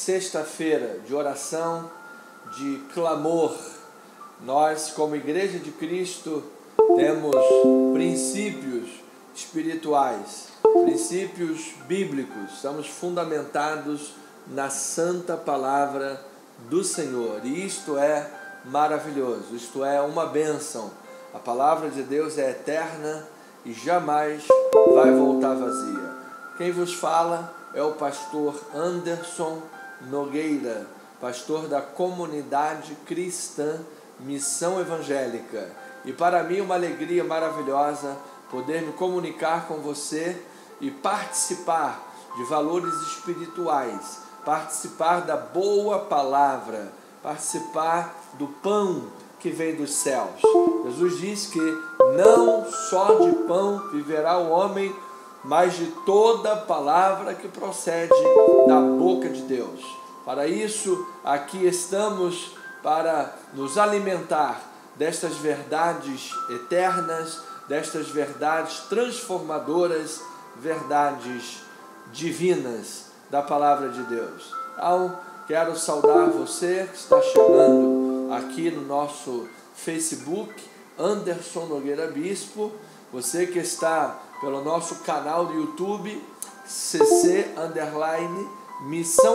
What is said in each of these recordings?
sexta-feira de oração, de clamor. Nós, como Igreja de Cristo, temos princípios espirituais, princípios bíblicos, estamos fundamentados na santa palavra do Senhor, e isto é maravilhoso, isto é uma bênção. A palavra de Deus é eterna e jamais vai voltar vazia. Quem vos fala é o pastor Anderson Nogueira, pastor da Comunidade Cristã Missão Evangélica. E para mim uma alegria maravilhosa poder me comunicar com você e participar de valores espirituais, participar da boa palavra, participar do pão que vem dos céus. Jesus diz que não só de pão viverá o homem, mas de toda palavra que procede da boca de Deus. Para isso, aqui estamos para nos alimentar destas verdades eternas, destas verdades transformadoras, verdades divinas da palavra de Deus. Então, quero saudar você que está chegando aqui no nosso Facebook, Anderson Nogueira Bispo, você que está pelo nosso canal do YouTube, CC_Missão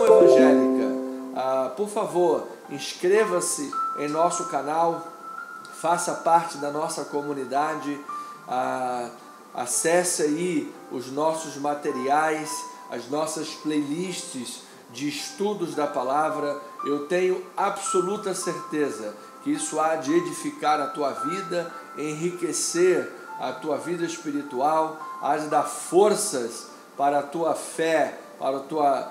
Evangélica. Por favor, inscreva-se em nosso canal, faça parte da nossa comunidade, acesse aí os nossos materiais, as nossas playlists de estudos da palavra. Eu tenho absoluta certeza que isso há de edificar a tua vida, enriquecer a tua vida espiritual, há de dar forças para a tua fé, para a tua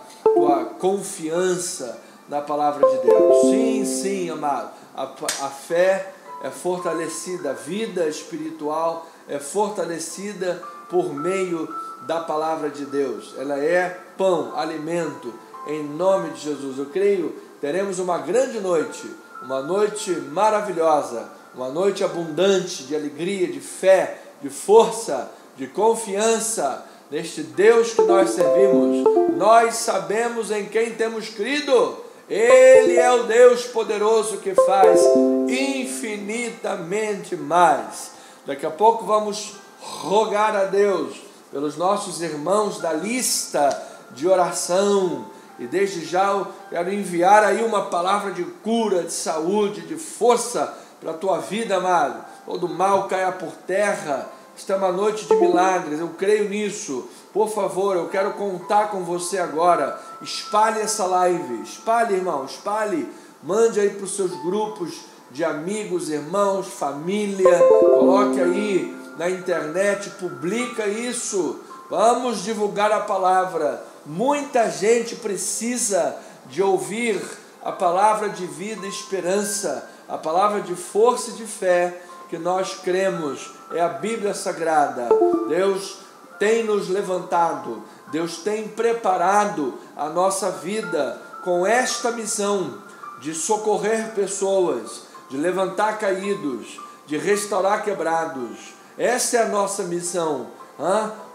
confiança na palavra de Deus. Sim, sim, amado, a fé é fortalecida, a vida espiritual é fortalecida por meio da palavra de Deus. Ela é pão, alimento, em nome de Jesus. Eu creio, teremos uma grande noite, uma noite maravilhosa, uma noite abundante de alegria, de fé, de força, de confiança neste Deus que nós servimos. Nós sabemos em quem temos crido. Ele é o Deus poderoso que faz infinitamente mais. Daqui a pouco vamos rogar a Deus pelos nossos irmãos da lista de oração. E desde já eu quero enviar aí uma palavra de cura, de saúde, de força para a tua vida, amado. Todo mal caia por terra. Esta é uma noite de milagres, eu creio nisso. Por favor, eu quero contar com você agora. Espalhe essa live, espalhe, irmão, espalhe. Mande aí para os seus grupos de amigos, irmãos, família. Coloque aí na internet, publica isso. Vamos divulgar a palavra. Muita gente precisa de ouvir a palavra de vida e esperança, a palavra de força e de fé que nós cremos, é a Bíblia Sagrada. Deus tem nos levantado, Deus tem preparado a nossa vida com esta missão de socorrer pessoas, de levantar caídos, de restaurar quebrados. Essa é a nossa missão.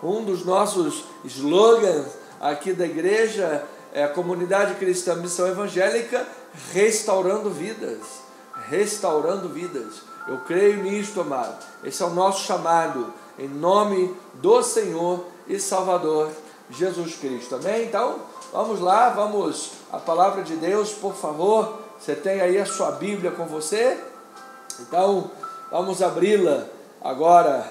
Um dos nossos slogans aqui da igreja é a Comunidade Cristã Missão Evangélica, restaurando vidas. Restaurando vidas. Eu creio nisto, amado. Esse é o nosso chamado, em nome do Senhor e Salvador Jesus Cristo. Amém? Então, vamos lá, vamos à palavra de Deus, por favor. Você tem aí a sua Bíblia com você? Então, vamos abri-la agora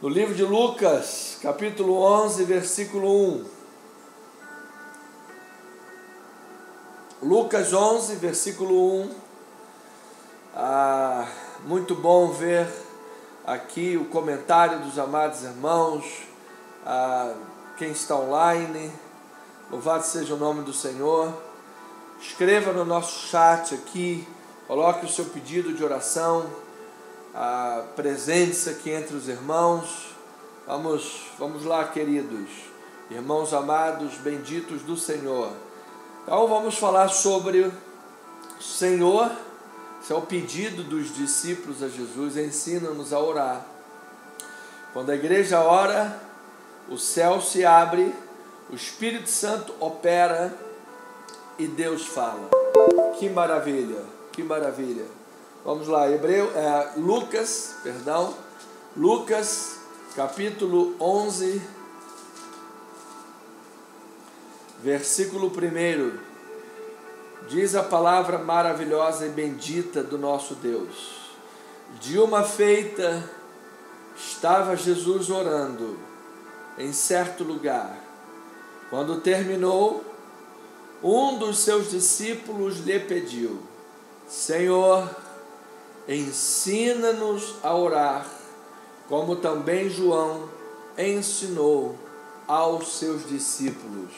no livro de Lucas, capítulo 11, versículo 1. Lucas 11, versículo 1. Muito bom ver aqui o comentário dos amados irmãos, quem está online. Louvado seja o nome do Senhor. Escreva no nosso chat aqui, coloque o seu pedido de oração, presente aqui entre os irmãos. Vamos lá, queridos irmãos amados, benditos do Senhor. Então vamos falar sobre o Senhor. Esse é o pedido dos discípulos a Jesus: ensina-nos a orar. Quando a igreja ora, o céu se abre, o Espírito Santo opera e Deus fala. Que maravilha, que maravilha. Vamos lá, Lucas, capítulo 11, versículo 1. Diz a palavra maravilhosa e bendita do nosso Deus. De uma feita, estava Jesus orando em certo lugar. Quando terminou, um dos seus discípulos lhe pediu: Senhor, ensina-nos a orar, como também João ensinou aos seus discípulos.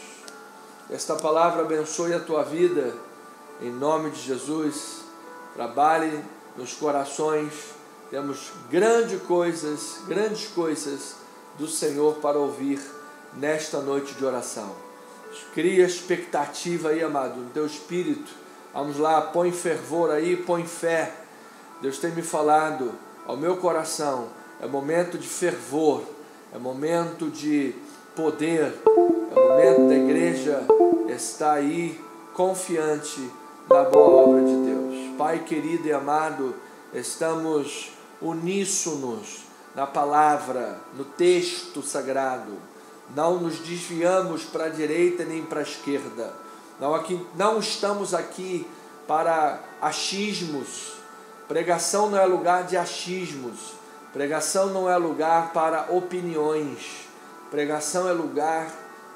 Esta palavra abençoe a tua vida, em nome de Jesus. Trabalhe nos corações. Temos grandes coisas do Senhor para ouvir nesta noite de oração. Cria expectativa aí, amado, no teu espírito. Vamos lá, põe fervor aí, põe fé. Deus tem me falado ao meu coração. É momento de fervor, é momento de poder, é momento da igreja estar aí confiante na boa obra de Deus. Pai querido e amado, estamos uníssonos na palavra, no texto sagrado. Não nos desviamos para a direita nem para a esquerda. Não estamos aqui para achismos. Pregação não é lugar de achismos. Pregação não é lugar para opiniões. Pregação é lugar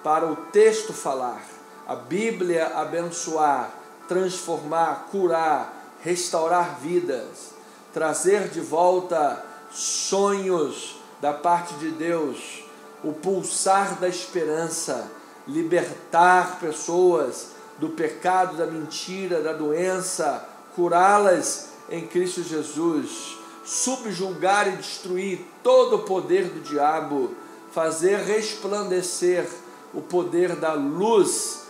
para o texto falar. A Bíblia abençoar, transformar, curar, restaurar vidas, trazer de volta sonhos da parte de Deus, o pulsar da esperança, libertar pessoas do pecado, da mentira, da doença, curá-las em Cristo Jesus, subjugar e destruir todo o poder do diabo, fazer resplandecer o poder da luz,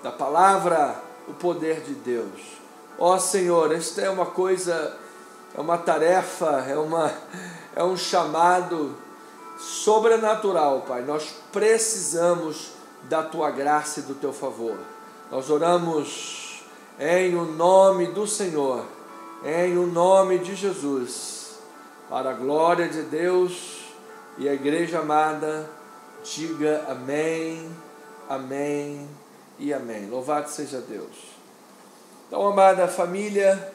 da palavra, o poder de Deus. Ó Senhor, esta é uma coisa, é uma tarefa, é um chamado sobrenatural, Pai. Nós precisamos da Tua graça e do Teu favor. Nós oramos em o nome do Senhor, em o nome de Jesus, para a glória de Deus, e a igreja amada diga amém, amém e amém. Louvado seja Deus. Então, amada família,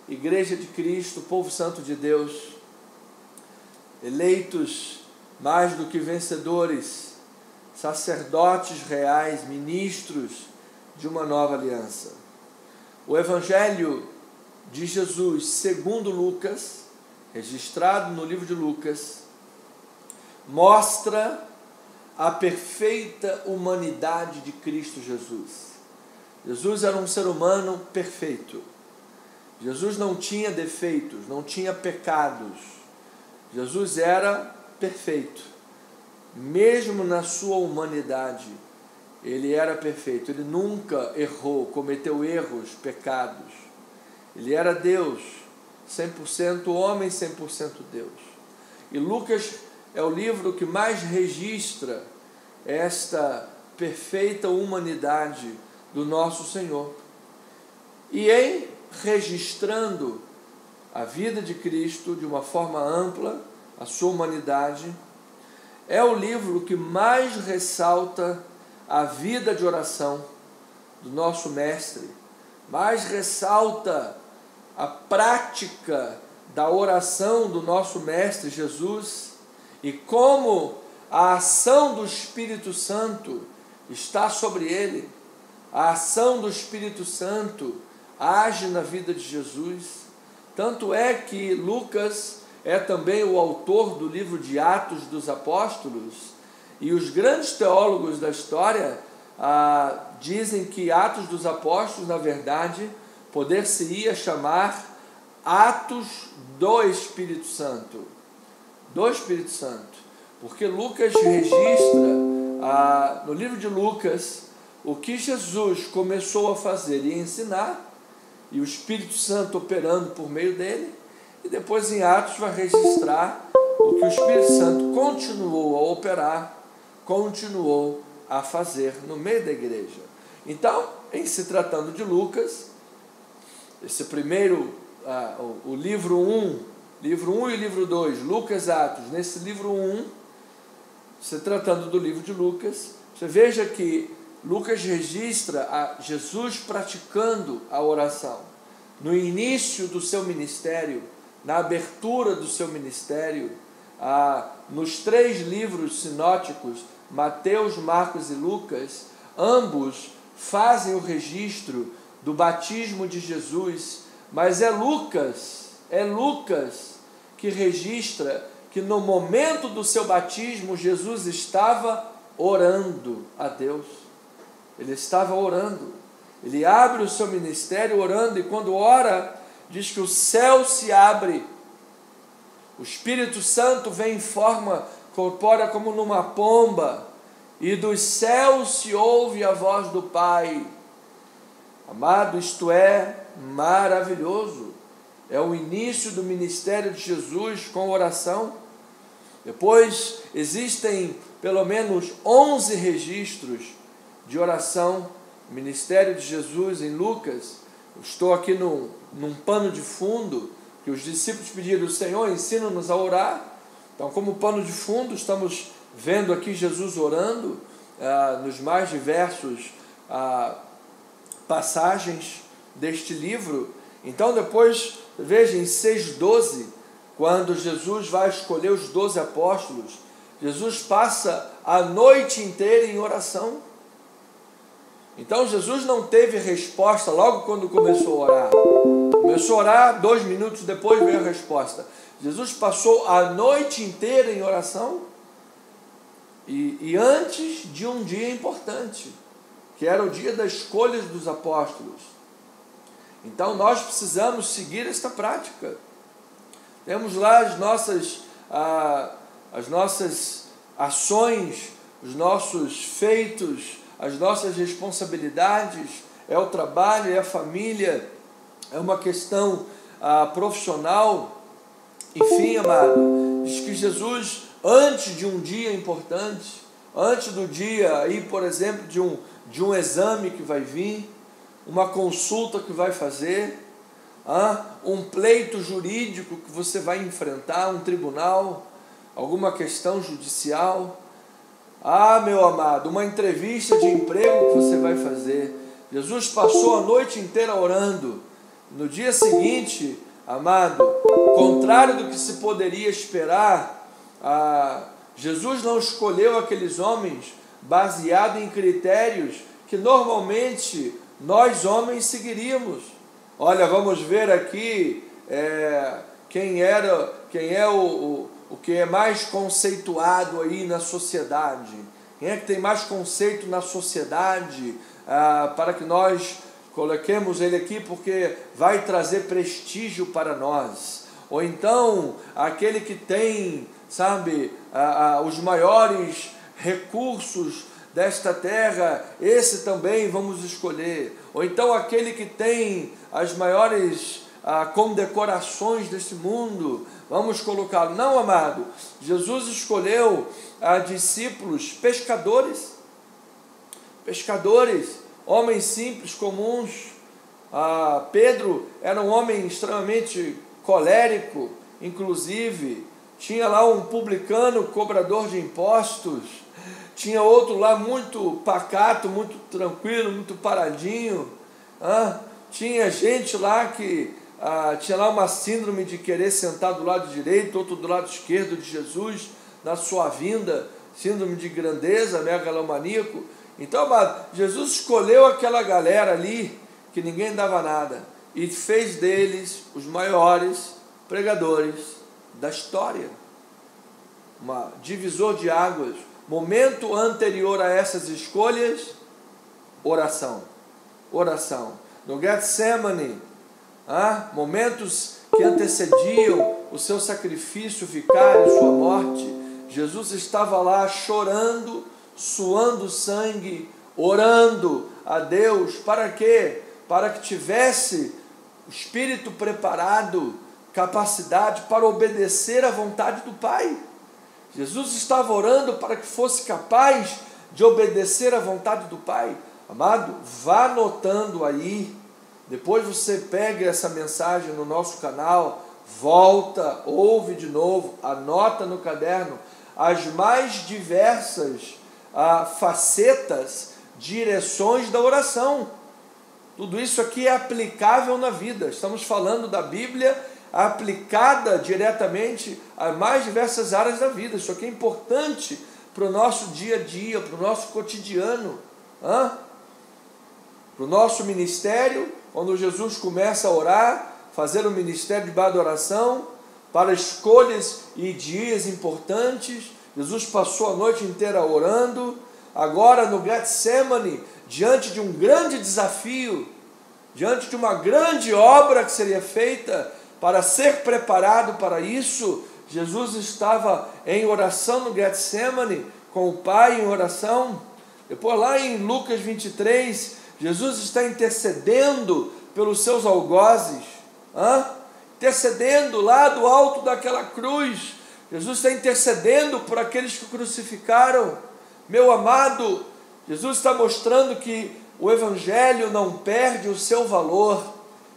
Igreja de Cristo, povo santo de Deus, eleitos mais do que vencedores, sacerdotes reais, ministros de uma nova aliança. O Evangelho de Jesus, segundo Lucas, registrado no livro de Lucas, mostra a perfeita humanidade de Cristo Jesus. Jesus era um ser humano perfeito. Jesus não tinha defeitos, não tinha pecados. Jesus era perfeito. Mesmo na sua humanidade, ele era perfeito. Ele nunca errou, cometeu erros, pecados. Ele era Deus, 100% homem, 100% Deus. E Lucas é o livro que mais registra esta perfeita humanidade do nosso Senhor. E em registrando a vida de Cristo de uma forma ampla, a sua humanidade, é o livro que mais ressalta a vida de oração do nosso Mestre, mais ressalta a prática da oração do nosso Mestre Jesus e como a ação do Espírito Santo está sobre ele. A ação do Espírito Santo age na vida de Jesus. Tanto é que Lucas é também o autor do livro de Atos dos Apóstolos, e os grandes teólogos da história dizem que Atos dos Apóstolos, na verdade, poder-se-ia chamar Atos do Espírito Santo. Do Espírito Santo. Porque Lucas registra, no livro de Lucas, o que Jesus começou a fazer e ensinar, e o Espírito Santo operando por meio dele, e depois em Atos vai registrar o que o Espírito Santo continuou a operar, continuou a fazer no meio da igreja. Então, em se tratando de Lucas, esse primeiro, o livro 1 e o livro 2, Lucas, Atos, nesse livro 1, se tratando do livro de Lucas, você veja que Lucas registra a Jesus praticando a oração. No início do seu ministério, na abertura do seu ministério, nos 3 livros sinóticos, Mateus, Marcos e Lucas, ambos fazem o registro do batismo de Jesus, mas é Lucas que registra que no momento do seu batismo, Jesus estava orando a Deus. Ele estava orando. Ele abre o seu ministério orando, e quando ora, diz que o céu se abre. O Espírito Santo vem em forma corpórea como numa pomba, e dos céus se ouve a voz do Pai. Amado, isto é maravilhoso. É o início do ministério de Jesus com oração. Depois existem pelo menos 11 registros de oração, ministério de Jesus em Lucas. Eu estou aqui num pano de fundo, que os discípulos pediram: Senhor, ensina-nos a orar. Então, como pano de fundo, estamos vendo aqui Jesus orando nos mais diversos passagens deste livro. Então, depois, veja, em 6:12, quando Jesus vai escolher os 12 apóstolos, Jesus passa a noite inteira em oração. Então Jesus não teve resposta logo quando começou a orar. Começou a orar, 2 minutos depois veio a resposta. Jesus passou a noite inteira em oração, e antes de um dia importante, que era o dia das escolhas dos apóstolos. Então nós precisamos seguir esta prática. Temos lá as nossas ações, os nossos feitos, as nossas responsabilidades, é o trabalho, é a família, é uma questão profissional. Enfim, amado, diz que Jesus, antes de um dia importante, antes do dia, aí, por exemplo, de um exame que vai vir, uma consulta que vai fazer, um pleito jurídico que você vai enfrentar, um tribunal, alguma questão judicial, meu amado, uma entrevista de emprego que você vai fazer. Jesus passou a noite inteira orando. No dia seguinte, amado, contrário do que se poderia esperar, Jesus não escolheu aqueles homens baseado em critérios que normalmente nós homens seguiríamos. Olha, vamos ver aqui quem é o que é mais conceituado aí na sociedade. Quem é que tem mais conceito na sociedade, para que nós coloquemos ele aqui porque vai trazer prestígio para nós. Ou então, aquele que tem, os maiores recursos desta terra, esse também vamos escolher. Ou então aquele que tem as maiores condecorações deste mundo, vamos colocá-lo. Não, amado, Jesus escolheu discípulos pescadores, homens simples, comuns. Pedro era um homem extremamente colérico, inclusive tinha lá um publicano, cobrador de impostos, tinha outro lá muito pacato, muito tranquilo, muito paradinho. Tinha gente lá que tinha lá uma síndrome de querer sentar do lado direito, outro do lado esquerdo de Jesus, na sua vinda, síndrome de grandeza, megalomaníaco. Então, Jesus escolheu aquela galera ali, que ninguém dava nada, e fez deles os maiores pregadores da história. Divisor de águas. Momento anterior a essas escolhas, oração. No Getsemane, momentos que antecediam o seu sacrifício vicário, sua morte, Jesus estava lá chorando, suando sangue, orando a Deus. Para quê? Para que tivesse o espírito preparado, capacidade para obedecer à vontade do Pai. Jesus estava orando para que fosse capaz de obedecer à vontade do Pai. Amado, vá anotando aí, depois você pega essa mensagem no nosso canal, volta, ouve de novo, anota no caderno as mais diversas facetas, direções da oração. Tudo isso aqui é aplicável na vida. Estamos falando da Bíblia aplicada diretamente a mais diversas áreas da vida. Isso aqui é importante para o nosso dia a dia, para o nosso cotidiano, para o nosso ministério, quando Jesus começa a orar, fazer um ministério de adoração, para escolhas e dias importantes. Jesus passou a noite inteira orando. Agora no Getsemane, diante de um grande desafio, diante de uma grande obra que seria feita, para ser preparado para isso, Jesus estava em oração no Getsemane, com o Pai em oração. Depois lá em Lucas 23, Jesus está intercedendo pelos seus algozes, intercedendo lá do alto daquela cruz. Jesus está intercedendo por aqueles que o crucificaram. Meu amado, Jesus está mostrando que o Evangelho não perde o seu valor,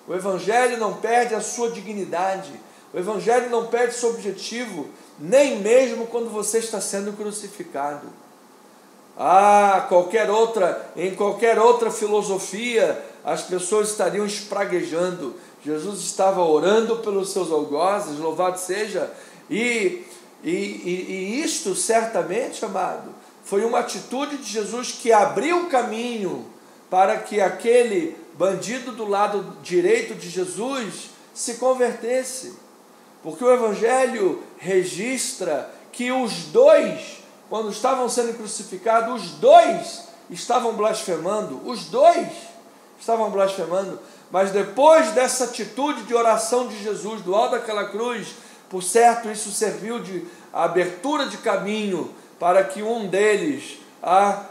o Evangelho não perde a sua dignidade, o Evangelho não perde seu objetivo, nem mesmo quando você está sendo crucificado. Em qualquer outra filosofia, as pessoas estariam espraguejando. Jesus estava orando pelos seus algozes, louvado seja, e isto certamente, amado, foi uma atitude de Jesus que abriu o caminho para que aquele bandido do lado direito de Jesus se convertesse. Porque o Evangelho registra que os dois, quando estavam sendo crucificados, os dois estavam blasfemando, mas depois dessa atitude de oração de Jesus do alto daquela cruz, por certo, isso serviu de abertura de caminho para que um deles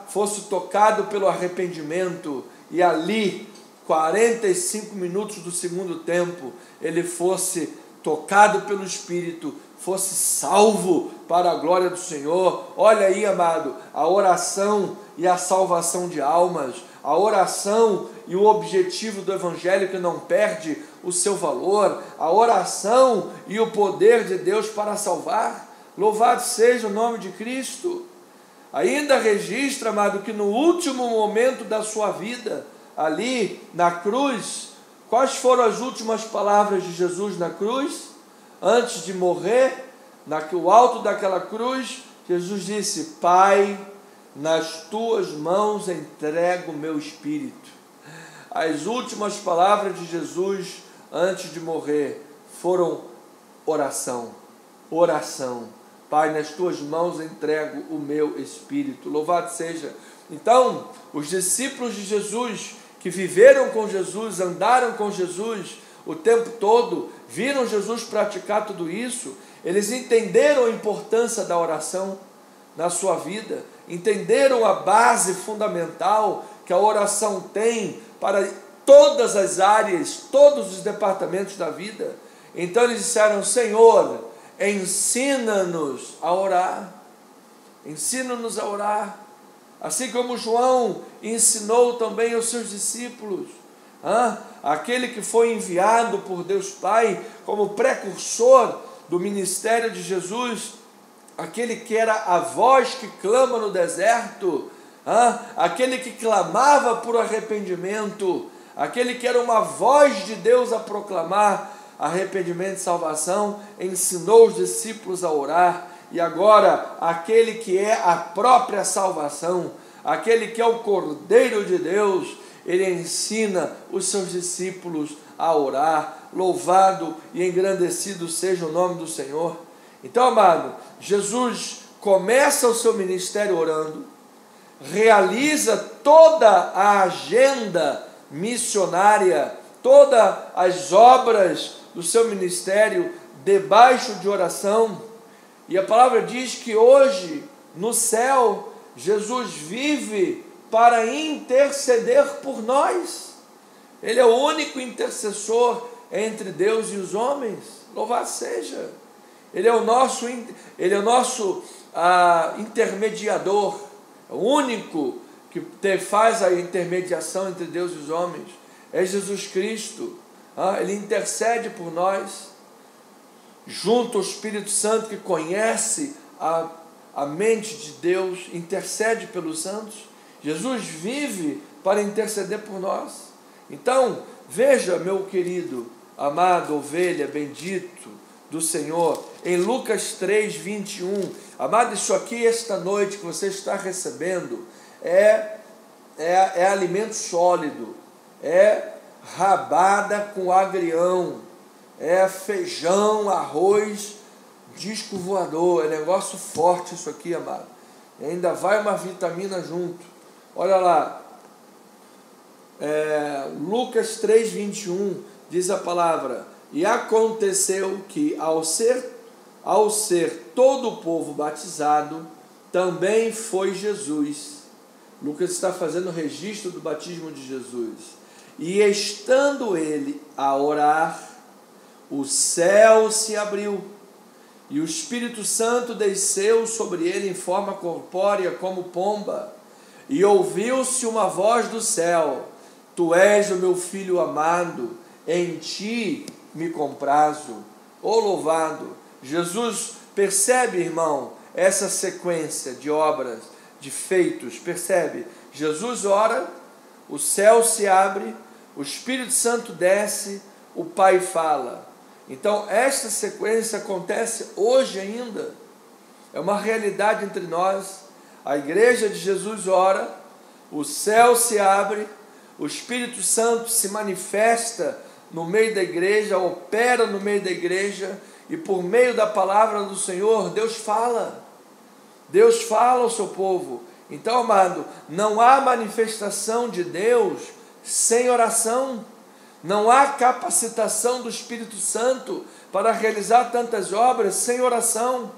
fosse tocado pelo arrependimento, e ali, 45 minutos do segundo tempo, ele fosse tocado pelo Espírito, fosse salvo para a glória do Senhor. Olha aí, amado, a oração e a salvação de almas, a oração e o objetivo do Evangelho que não perde o seu valor, a oração e o poder de Deus para salvar. Louvado seja o nome de Cristo. Ainda registra, amado, que no último momento da sua vida, ali na cruz, quais foram as últimas palavras de Jesus na cruz? Antes de morrer, no alto daquela cruz, Jesus disse: Pai, nas tuas mãos entrego o meu espírito. As últimas palavras de Jesus antes de morrer foram oração. Pai, nas tuas mãos entrego o meu espírito. Louvado seja. Então, os discípulos de Jesus, que viveram com Jesus, andaram com Jesus o tempo todo, viram Jesus praticar tudo isso, eles entenderam a importância da oração na sua vida, entenderam a base fundamental que a oração tem para todas as áreas, todos os departamentos da vida. Então eles disseram: Senhor, ensina-nos a orar, ensina-nos a orar, assim como João ensinou também aos seus discípulos, aquele que foi enviado por Deus Pai como precursor do ministério de Jesus, aquele que era a voz que clama no deserto, aquele que clamava por arrependimento, aquele que era uma voz de Deus a proclamar arrependimento e salvação, ensinou os discípulos a orar. E agora, aquele que é a própria salvação, aquele que é o Cordeiro de Deus, ele ensina os seus discípulos a orar. Louvado e engrandecido seja o nome do Senhor. Então, amado, Jesus começa o seu ministério orando, realiza toda a agenda missionária, todas as obras do seu ministério debaixo de oração. E a palavra diz que hoje, no céu, Jesus vive para interceder por nós. Ele é o único intercessor entre Deus e os homens. Louvado seja. Ele é o nosso intermediador, o único que faz a intermediação entre Deus e os homens, é Jesus Cristo. Ele intercede por nós, junto ao Espírito Santo, que conhece a mente de Deus, intercede pelos santos. Jesus vive para interceder por nós. Então, veja, meu querido, amado, ovelha, bendito do Senhor, em Lucas 3, 21, amado, isso aqui, esta noite que você está recebendo, é alimento sólido, é rabada com agrião, é feijão, arroz, disco voador, é negócio forte isso aqui, amado. E ainda vai uma vitamina junto. Olha lá, Lucas 3, 21, diz a palavra: e aconteceu que ao ser todo o povo batizado, também foi Jesus. Lucas está fazendo o registro do batismo de Jesus. E estando ele a orar, o céu se abriu, e o Espírito Santo desceu sobre ele em forma corpórea como pomba, e ouviu-se uma voz do céu: Tu és o meu filho amado, em ti me comprazo. Oh, louvado! Jesus, percebe, irmão, essa sequência de obras, de feitos, percebe? Jesus ora, o céu se abre, o Espírito Santo desce, o Pai fala. Então, esta sequência acontece hoje ainda. É uma realidade entre nós. A igreja de Jesus ora, o céu se abre, o Espírito Santo se manifesta no meio da igreja, opera no meio da igreja, e por meio da palavra do Senhor, Deus fala. Deus fala ao seu povo. Então, amado, não há manifestação de Deus sem oração. Não há capacitação do Espírito Santo para realizar tantas obras sem oração.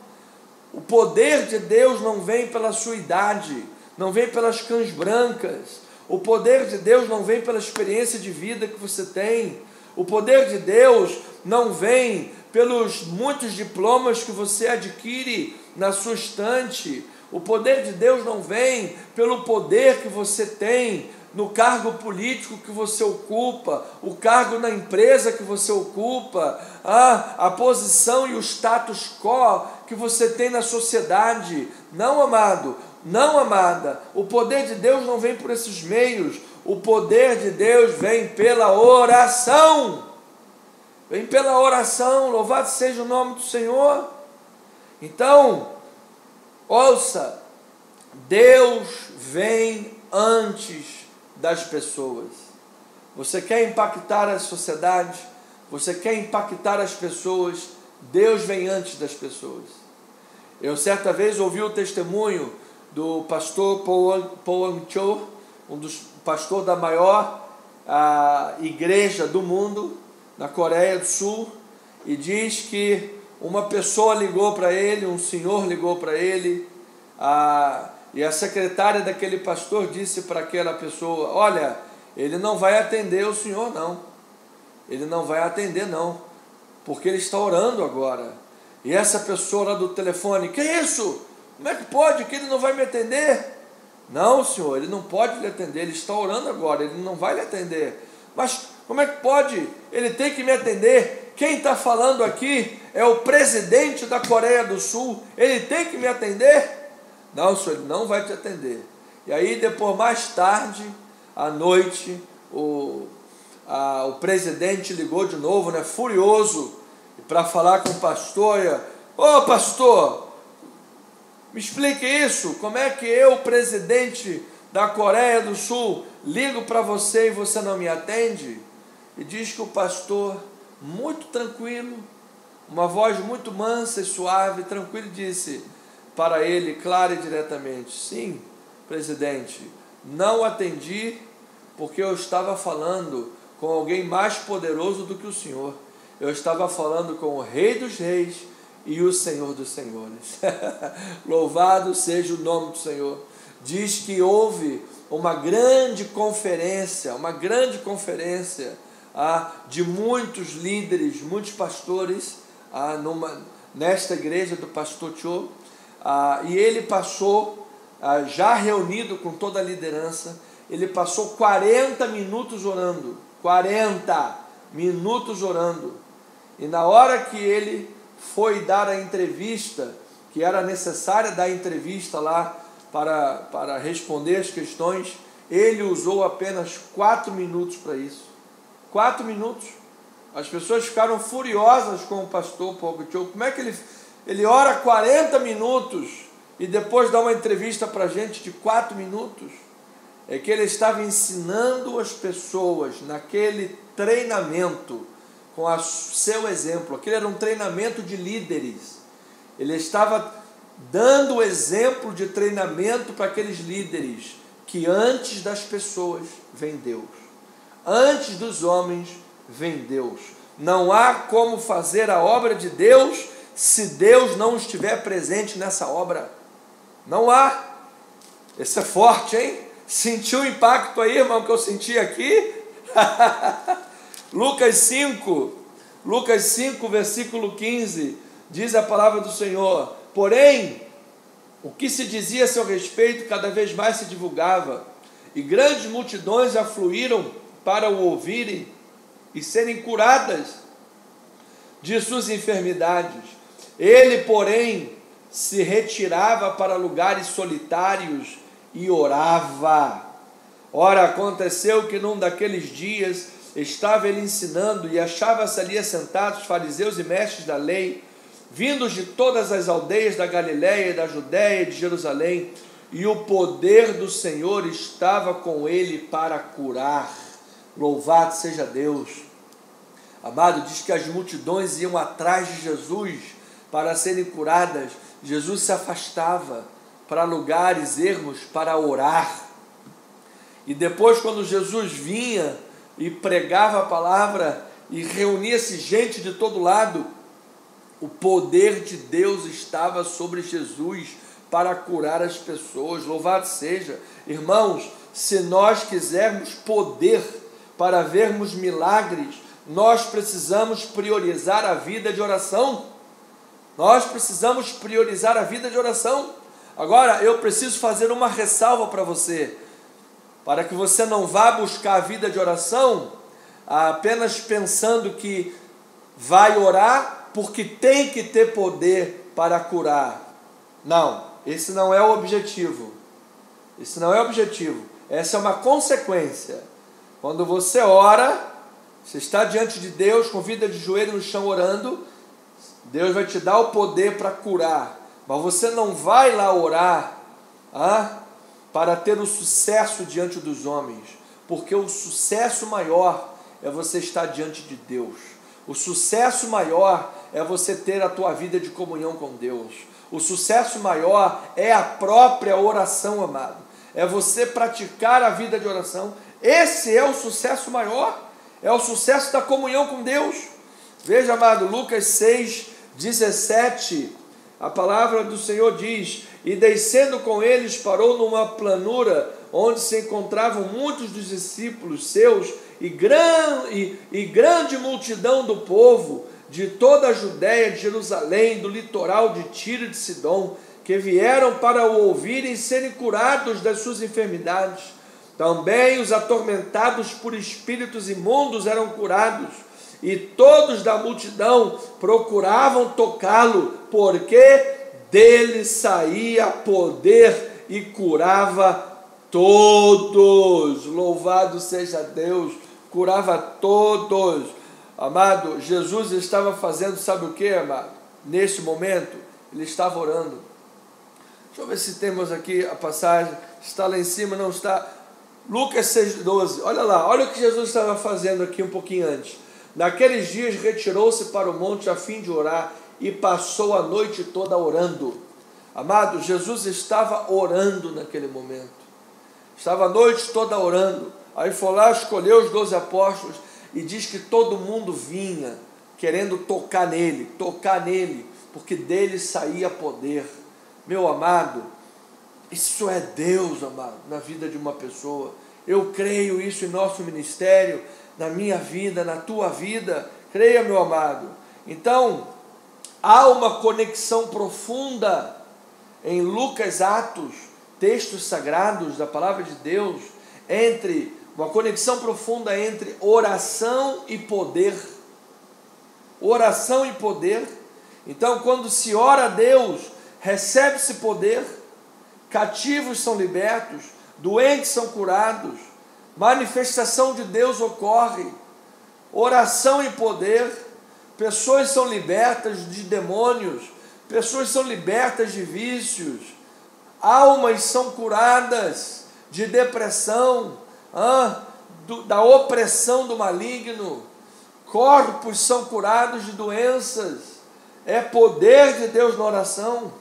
O poder de Deus não vem pela sua idade, não vem pelas cães brancas. O poder de Deus não vem pela experiência de vida que você tem. O poder de Deus não vem pelos muitos diplomas que você adquire na sua estante. O poder de Deus não vem pelo poder que você tem no cargo político que você ocupa, o cargo na empresa que você ocupa, a posição e o status quo que você tem na sociedade. Não, amado, não, amada, o poder de Deus não vem por esses meios. O poder de Deus vem pela oração. Vem pela oração, louvado seja o nome do Senhor. Então, ouça, Deus vem antes das pessoas. Você quer impactar a sociedade? Você quer impactar as pessoas? Deus vem antes das pessoas. Eu certa vez ouvi o testemunho do pastor Paul Cho, um dos pastores da maior igreja do mundo, na Coreia do Sul, e diz que uma pessoa ligou para ele, um senhor ligou para ele, e a secretária daquele pastor disse para aquela pessoa: olha, ele não vai atender o senhor não, ele não vai atender não, porque ele está orando agora. E essa pessoa lá do telefone: que isso? Como é que pode que ele não vai me atender? Não, senhor, ele não pode lhe atender, ele está orando agora, ele não vai lhe atender. Mas como é que pode? Ele tem que me atender. Quem está falando aqui é o presidente da Coreia do Sul, ele tem que me atender? Não, senhor, ele não vai te atender. E aí, depois, mais tarde, à noite, o presidente ligou de novo, né, furioso, para falar com o pastor. Ô pastor, me explique isso, como é que eu, presidente da Coreia do Sul, ligo para você e você não me atende? E diz que o pastor, muito tranquilo, uma voz muito mansa e suave, tranquilo, disse para ele, claro e diretamente: sim, presidente, não atendi porque eu estava falando com alguém mais poderoso do que o senhor. Eu estava falando com o Rei dos Reis e o Senhor dos Senhores. Louvado seja o nome do Senhor. Diz que houve uma grande conferência de muitos líderes, muitos pastores, nesta igreja do pastor Cho, e ele passou já reunido com toda a liderança, ele passou 40 minutos orando. 40 minutos orando. E na hora que ele foi dar a entrevista, que era necessária dar a entrevista lá para responder as questões, ele usou apenas 4 minutos para isso. 4 minutos. As pessoas ficaram furiosas com o pastor Pugacic. Como é que ele ora 40 minutos e depois dá uma entrevista para a gente de 4 minutos? É que ele estava ensinando as pessoas naquele treinamento, com o seu exemplo. Aquele era um treinamento de líderes. Ele estava dando o exemplo de treinamento para aqueles líderes, que antes das pessoas vem Deus. Antes dos homens vem Deus. Não há como fazer a obra de Deus se Deus não estiver presente nessa obra. Não há. Esse é forte, hein? Sentiu o impacto aí, irmão, que eu senti aqui? Lucas 5, versículo 15, diz a palavra do Senhor: porém, o que se dizia a seu respeito cada vez mais se divulgava, e grandes multidões afluíram para o ouvirem e serem curadas de suas enfermidades. Ele, porém, se retirava para lugares solitários e orava. Ora, aconteceu que num daqueles dias estava ele ensinando, e achava-se ali assentados fariseus e mestres da lei, vindos de todas as aldeias da Galiléia, da Judéia e de Jerusalém, e o poder do Senhor estava com ele para curar. Louvado seja Deus. Amado, diz que as multidões iam atrás de Jesus para serem curadas. Jesus se afastava para lugares ermos para orar. E depois, quando Jesus vinha e pregava a palavra e reunia-se gente de todo lado, o poder de Deus estava sobre Jesus para curar as pessoas. Louvado seja. Irmãos, se nós quisermos poder para vermos milagres, nós precisamos priorizar a vida de oração. Nós precisamos priorizar a vida de oração. Agora, eu preciso fazer uma ressalva para você, para que você não vá buscar a vida de oração apenas pensando que vai orar porque tem que ter poder para curar. Não, esse não é o objetivo. Esse não é o objetivo. Essa é uma consequência. Quando você ora, você está diante de Deus com vida de joelho no chão orando, Deus vai te dar o poder para curar. Mas você não vai lá orar para ter o sucesso diante dos homens, porque o sucesso maior é você estar diante de Deus. O sucesso maior é você ter a tua vida de comunhão com Deus. O sucesso maior é a própria oração, amado. É você praticar a vida de oração. Esse é o sucesso maior. É o sucesso da comunhão com Deus. Veja, amado, Lucas 6, 17, a palavra do Senhor diz: e descendo com eles parou numa planura onde se encontravam muitos dos discípulos seus e grande multidão do povo de toda a Judéia, de Jerusalém, do litoral de Tiro e de Sidom, que vieram para o ouvirem e serem curados das suas enfermidades. Também os atormentados por espíritos imundos eram curados, e todos da multidão procuravam tocá-lo, porque dele saía poder e curava todos. Louvado seja Deus, curava todos. Amado, Jesus estava fazendo, sabe o que, amado? Neste momento, ele estava orando. Deixa eu ver se temos aqui a passagem, está lá em cima, não está? Lucas 6,12, olha lá, olha o que Jesus estava fazendo aqui um pouquinho antes. Naqueles dias retirou-se para o monte a fim de orar, e passou a noite toda orando. Amado, Jesus estava orando naquele momento. Estava a noite toda orando. Aí foi lá, escolheu os 12 apóstolos, e diz que todo mundo vinha querendo tocar nele, porque dele saía poder. Meu amado, isso é Deus, amado, na vida de uma pessoa. Eu creio isso em nosso ministério, na minha vida, na tua vida. Creia, meu amado. Então, há uma conexão profunda em Lucas, Atos, textos sagrados da palavra de Deus, entre uma conexão profunda entre oração e poder. Oração e poder. Então, quando se ora a Deus, recebe-se poder, cativos são libertos, doentes são curados, manifestação de Deus ocorre, oração e poder, pessoas são libertas de demônios, pessoas são libertas de vícios, almas são curadas de depressão, da opressão do maligno, corpos são curados de doenças. É poder de Deus na oração.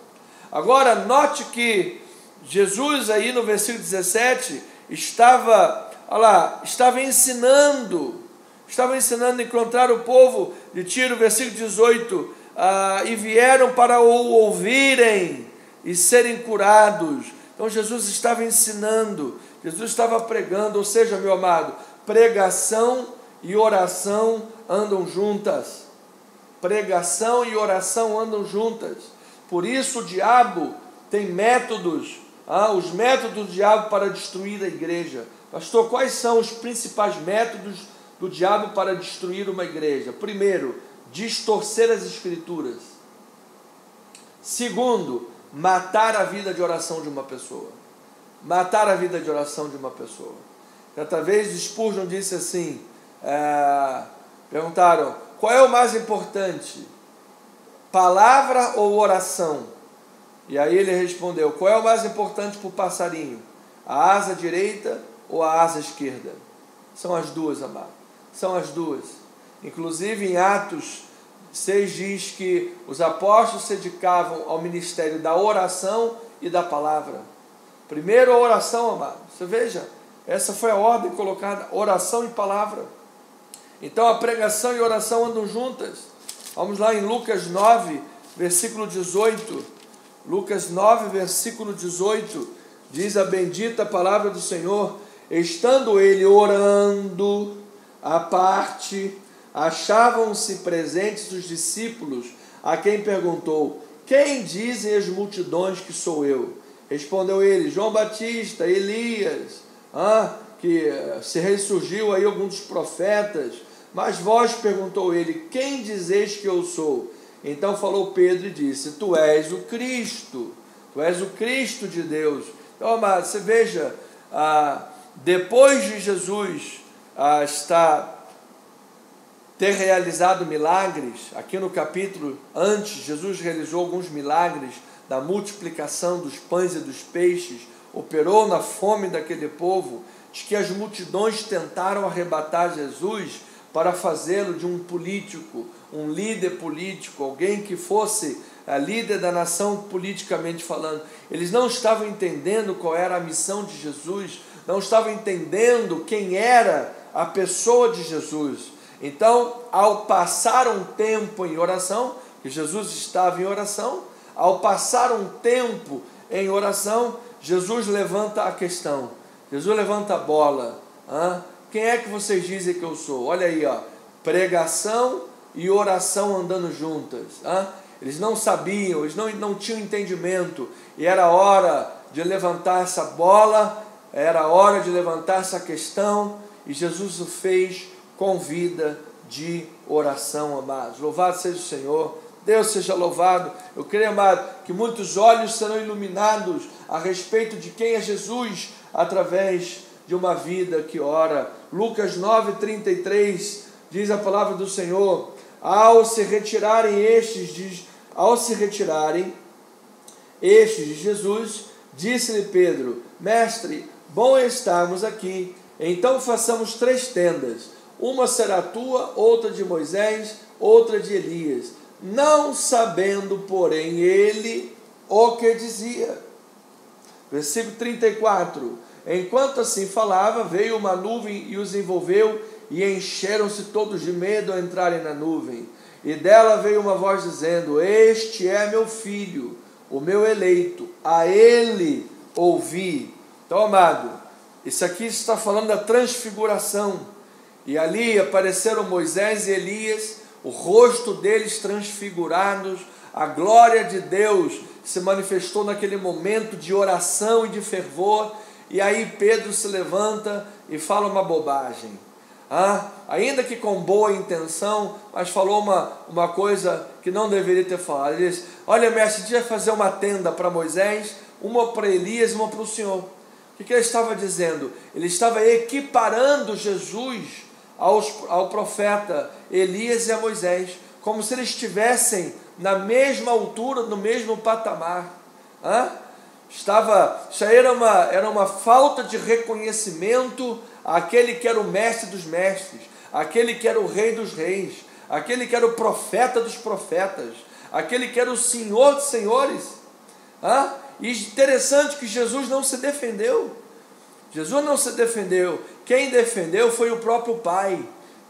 Agora, note que Jesus aí no versículo 17 estava ensinando a encontrar o povo de Tiro, versículo 18, e vieram para o ouvirem e serem curados. Então Jesus estava ensinando, Jesus estava pregando, ou seja, meu amado, pregação e oração andam juntas. Pregação e oração andam juntas. Por isso o diabo tem métodos, os métodos do diabo para destruir a igreja. Pastor, quais são os principais métodos do diabo para destruir uma igreja? Primeiro, distorcer as escrituras. Segundo, matar a vida de oração de uma pessoa. Matar a vida de oração de uma pessoa. Certa vez Spurgeon disse assim, perguntaram, qual é o mais importante? Palavra ou oração? E aí ele respondeu, qual é o mais importante para o passarinho? A asa direita ou a asa esquerda? São as duas, amado. São as duas. Inclusive em Atos 6 diz que os apóstolos se dedicavam ao ministério da oração e da palavra. Primeiro a oração, amado. Você veja, essa foi a ordem colocada, oração e palavra. Então a pregação e a oração andam juntas. Vamos lá em Lucas 9, versículo 18. Lucas 9, versículo 18, diz a bendita palavra do Senhor: estando ele orando à parte, achavam-se presentes os discípulos, a quem perguntou, quem dizem as multidões que sou eu? Respondeu ele, João Batista, Elias, que se ressurgiu aí algum dos profetas. Mas vós, perguntou ele, quem dizeis que eu sou? Então falou Pedro e disse, tu és o Cristo de Deus. Então, amado, você veja, depois de Jesus ter realizado milagres, aqui no capítulo antes, Jesus realizou alguns milagres da multiplicação dos pães e dos peixes, operou na fome daquele povo, de que as multidões tentaram arrebatar Jesus para fazê-lo de um político, um líder político, alguém que fosse líder da nação politicamente falando. Eles não estavam entendendo qual era a missão de Jesus, não estavam entendendo quem era a pessoa de Jesus. Então, ao passar um tempo em oração, que Jesus estava em oração, ao passar um tempo em oração, Jesus levanta a questão, Jesus levanta a bola. Quem é que vocês dizem que eu sou? Olha aí, pregação e oração andando juntas. Eles não sabiam, eles não tinham entendimento, e era hora de levantar essa bola, era hora de levantar essa questão, e Jesus o fez com vida de oração, amados. Louvado seja o Senhor, Deus seja louvado. Eu creio, amado, que muitos olhos serão iluminados a respeito de quem é Jesus, através de uma vida que ora. Lucas 9:33 diz a palavra do Senhor, ao se retirarem estes de Jesus, disse-lhe Pedro, mestre, bom estarmos aqui, então façamos 3 tendas, uma será tua, outra de Moisés, outra de Elias, não sabendo, porém, ele o que dizia. Versículo 34, enquanto assim falava, veio uma nuvem e os envolveu, e encheram-se todos de medo ao entrarem na nuvem. E dela veio uma voz dizendo, este é meu filho, o meu eleito, a ele ouvi. Então, amado, isso aqui está falando da transfiguração. E ali apareceram Moisés e Elias, o rosto deles transfigurados, a glória de Deus se manifestou naquele momento de oração e de fervor, e aí Pedro se levanta e fala uma bobagem. Ainda que com boa intenção, mas falou uma coisa que não deveria ter falado. Ele disse: olha, mestre, devia fazer uma tenda para Moisés, uma para Elias e uma para o Senhor. O que ele estava dizendo? Ele estava equiparando Jesus ao profeta Elias e a Moisés, como se eles estivessem na mesma altura, no mesmo patamar. Isso aí era uma falta de reconhecimento àquele que era o mestre dos mestres, aquele que era o rei dos reis, aquele que era o profeta dos profetas, aquele que era o senhor dos senhores. E interessante que Jesus não se defendeu. Jesus não se defendeu. Quem defendeu foi o próprio Pai.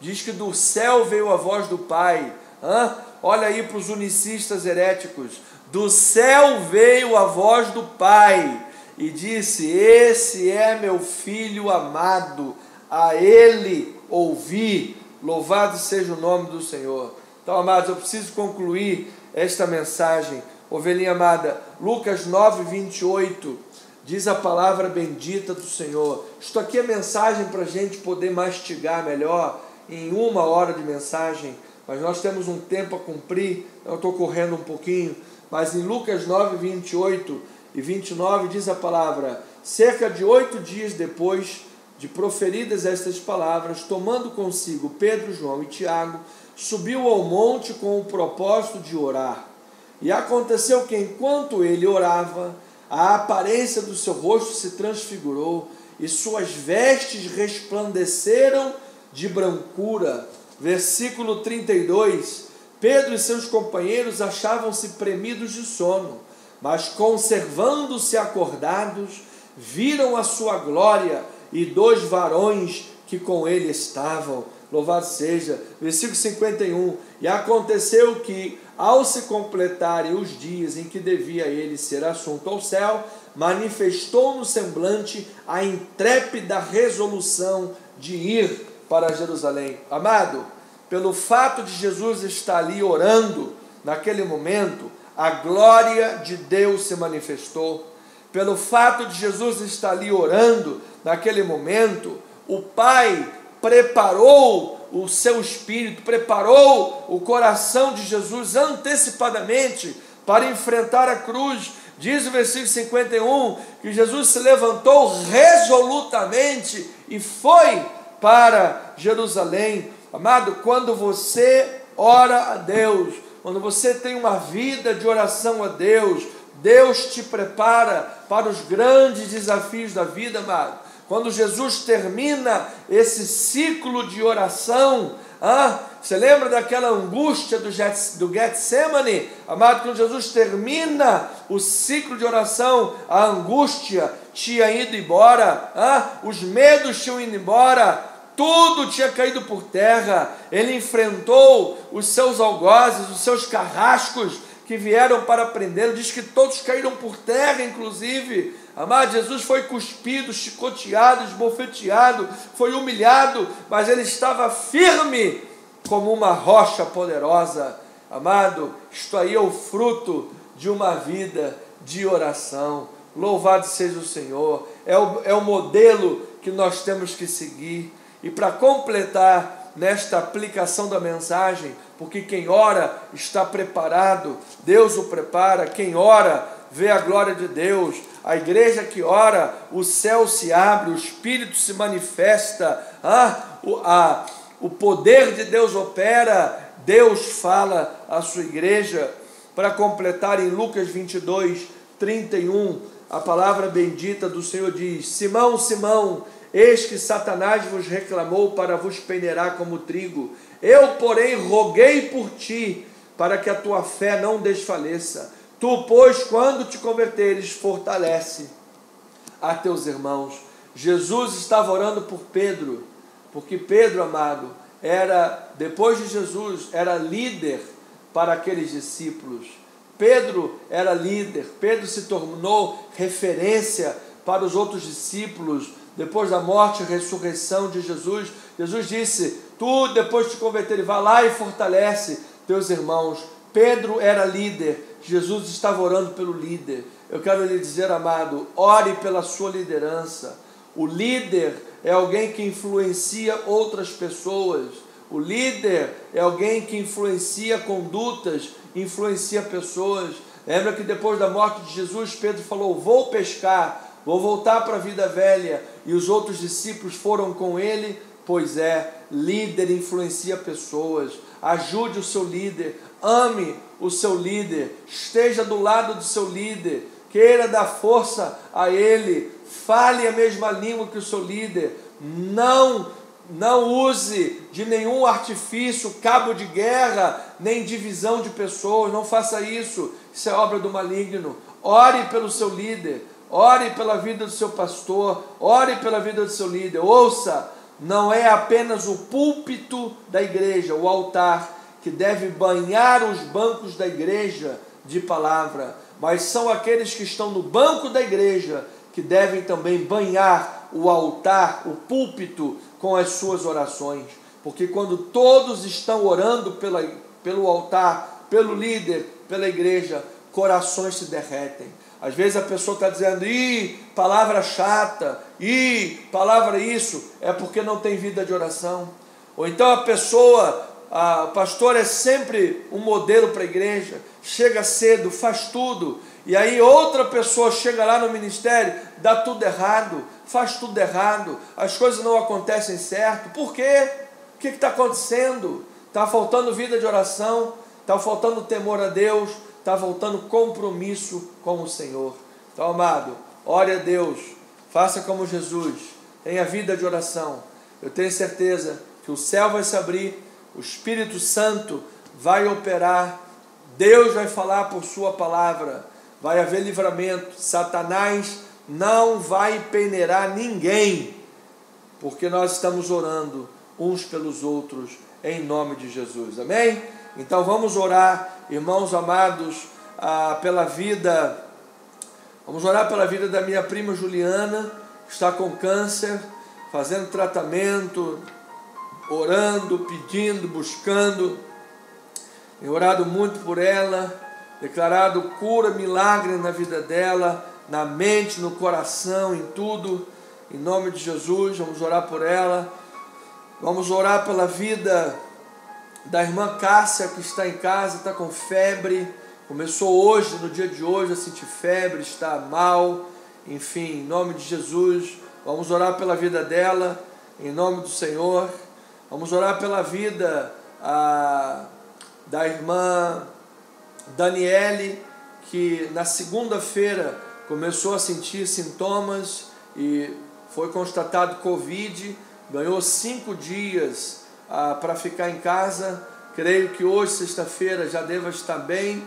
Diz que do céu veio a voz do Pai. Olha aí para os unicistas heréticos. Do céu veio a voz do Pai e disse: esse é meu filho amado, a ele ouvi. Louvado seja o nome do Senhor. Então, amados, eu preciso concluir esta mensagem. Ovelhinha amada, Lucas 9, 28, diz a palavra bendita do Senhor. Isto aqui é mensagem para a gente poder mastigar melhor em 1 hora de mensagem, mas nós temos um tempo a cumprir, eu estou correndo um pouquinho. Mas em Lucas 9, 28 e 29 diz a palavra: cerca de 8 dias depois de proferidas estas palavras, tomando consigo Pedro, João e Tiago, subiu ao monte com o propósito de orar. E aconteceu que, enquanto ele orava, a aparência do seu rosto se transfigurou e suas vestes resplandeceram de brancura. Versículo 32. Pedro e seus companheiros achavam-se premidos de sono, mas conservando-se acordados, viram a sua glória e 2 varões que com ele estavam. Louvado seja. Versículo 51. E aconteceu que, ao se completarem os dias em que devia ele ser assunto ao céu, manifestou no semblante a intrépida resolução de ir para Jerusalém. Amado, pelo fato de Jesus estar ali orando, naquele momento, a glória de Deus se manifestou. Pelo fato de Jesus estar ali orando, naquele momento, o Pai preparou o seu espírito, preparou o coração de Jesus antecipadamente para enfrentar a cruz. Diz o versículo 51 que Jesus se levantou resolutamente e foi para Jerusalém. Amado, quando você ora a Deus, quando você tem uma vida de oração a Deus, Deus te prepara para os grandes desafios da vida, amado. Quando Jesus termina esse ciclo de oração, você lembra daquela angústia do Getsemane? Amado, quando Jesus termina o ciclo de oração, a angústia tinha ido embora, os medos tinham ido embora, tudo tinha caído por terra. Ele enfrentou os seus algozes, os seus carrascos que vieram para prendê-lo. Diz que todos caíram por terra, inclusive. Amado, Jesus foi cuspido, chicoteado, esbofeteado, foi humilhado, mas ele estava firme como uma rocha poderosa. Amado, isto aí é o fruto de uma vida de oração. Louvado seja o Senhor. É o modelo que nós temos que seguir. E para completar nesta aplicação da mensagem, porque quem ora está preparado, Deus o prepara. Quem ora vê a glória de Deus. A igreja que ora, o céu se abre, o Espírito se manifesta, o poder de Deus opera, Deus fala à sua igreja. Para completar, em Lucas 22, 31, a palavra bendita do Senhor diz: Simão, Simão, eis que Satanás vos reclamou para vos peneirar como trigo. Eu, porém, roguei por ti, para que a tua fé não desfaleça. Tu, pois, quando te converteres, fortalece a teus irmãos. Jesus estava orando por Pedro, porque Pedro, amado, depois de Jesus, era líder para aqueles discípulos. Pedro era líder, Pedro se tornou referência para os outros discípulos. Depois da morte e ressurreição de Jesus, Jesus disse: tu, depois de te converter, vai lá e fortalece teus irmãos. Pedro era líder, Jesus estava orando pelo líder. Eu quero lhe dizer, amado, ore pela sua liderança. O líder é alguém que influencia outras pessoas. O líder é alguém que influencia condutas, influencia pessoas. Lembra que depois da morte de Jesus, Pedro falou: vou pescar, vou voltar para a vida velha. E os outros discípulos foram com ele. Pois é, líder influencia pessoas. Ajude o seu líder, ame o seu líder, esteja do lado do seu líder, queira dar força a ele, fale a mesma língua que o seu líder. Não use de nenhum artifício, cabo de guerra, nem divisão de pessoas. Não faça isso. Isso é obra do maligno. Ore pelo seu líder, ore pela vida do seu pastor, ore pela vida do seu líder. Ouça, não é apenas o púlpito da igreja, o altar, que deve banhar os bancos da igreja de palavra, mas são aqueles que estão no banco da igreja que devem também banhar o altar, o púlpito, com as suas orações. Porque quando todos estão orando pelo altar, pelo líder, pela igreja, corações se derretem. Às vezes a pessoa está dizendo: palavra chata, palavra isso, é porque não tem vida de oração. Ou então a pessoa, o pastor é sempre um modelo para a igreja, chega cedo, faz tudo, e aí outra pessoa chega lá no ministério, dá tudo errado, faz tudo errado, as coisas não acontecem certo. Por quê? O que está acontecendo? Está faltando vida de oração, está faltando temor a Deus, está faltando compromisso com o Senhor. Então, amado, ore a Deus, faça como Jesus, tenha vida de oração. Eu tenho certeza que o céu vai se abrir, o Espírito Santo vai operar, Deus vai falar por sua palavra, vai haver livramento. Satanás não vai peneirar ninguém, porque nós estamos orando uns pelos outros, em nome de Jesus, amém? Então vamos orar, irmãos amados, pela vida, vamos orar pela vida da minha prima Juliana, que está com câncer, fazendo tratamento, orando, pedindo, buscando. Tenho orado muito por ela, declarado cura, milagre na vida dela, na mente, no coração, em tudo, em nome de Jesus. Vamos orar por ela. Vamos orar pela vida da irmã Cássia, que está em casa, está com febre, começou hoje, no dia de hoje, a sentir febre, está mal, enfim, em nome de Jesus. Vamos orar pela vida dela, em nome do Senhor. Vamos orar pela vida da irmã Daniele, que na segunda-feira começou a sentir sintomas e foi constatado Covid, ganhou 5 dias para ficar em casa. Creio que hoje, sexta-feira, já deva estar bem,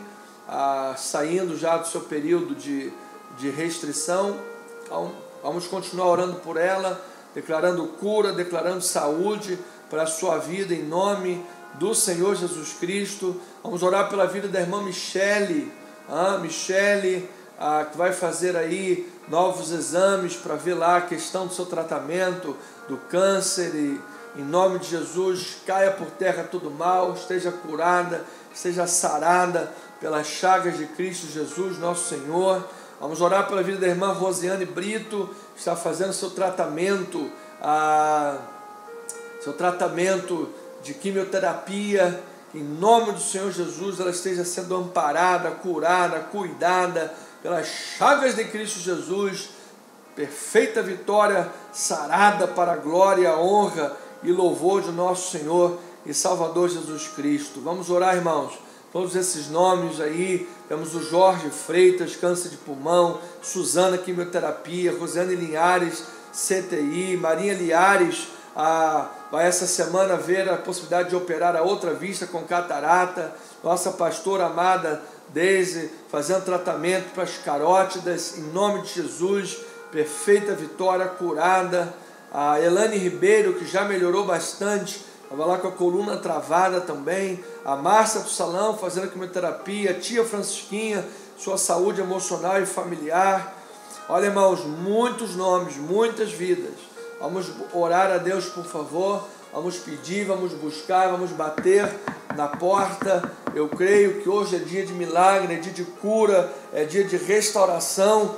saindo já do seu período de restrição. Então, vamos continuar orando por ela, declarando cura, declarando saúde para a sua vida, em nome do Senhor Jesus Cristo. Vamos orar pela vida da irmã Michele, que vai fazer aí novos exames para ver lá a questão do seu tratamento, do câncer, e em nome de Jesus, caia por terra todo mal, esteja curada, esteja sarada pelas chagas de Cristo Jesus, nosso Senhor. Vamos orar pela vida da irmã Rosiane Brito, que está fazendo seu tratamento de quimioterapia. Em nome do Senhor Jesus, ela esteja sendo amparada, curada, cuidada pelas chagas de Cristo Jesus. Perfeita vitória, sarada para a glória, a honra e louvor de nosso Senhor e Salvador Jesus Cristo. Vamos orar, irmãos. Todos esses nomes aí, temos o Jorge Freitas, câncer de pulmão, Suzana, quimioterapia, Rosiane Linhares, CTI, Marinha Liares, vai essa semana ver a possibilidade de operar a outra vista com catarata. Nossa pastora amada Deise, fazendo tratamento para as carótidas, em nome de Jesus, perfeita vitória, curada. A Elane Ribeiro, que já melhorou bastante, estava lá com a coluna travada também. A Márcia do Salão, fazendo quimioterapia. A tia Francisquinha, sua saúde emocional e familiar. Olha, irmãos, muitos nomes, muitas vidas. Vamos orar a Deus, por favor. Vamos pedir, vamos buscar, vamos bater na porta, Eu creio que hoje é dia de milagre, é dia de cura, é dia de restauração.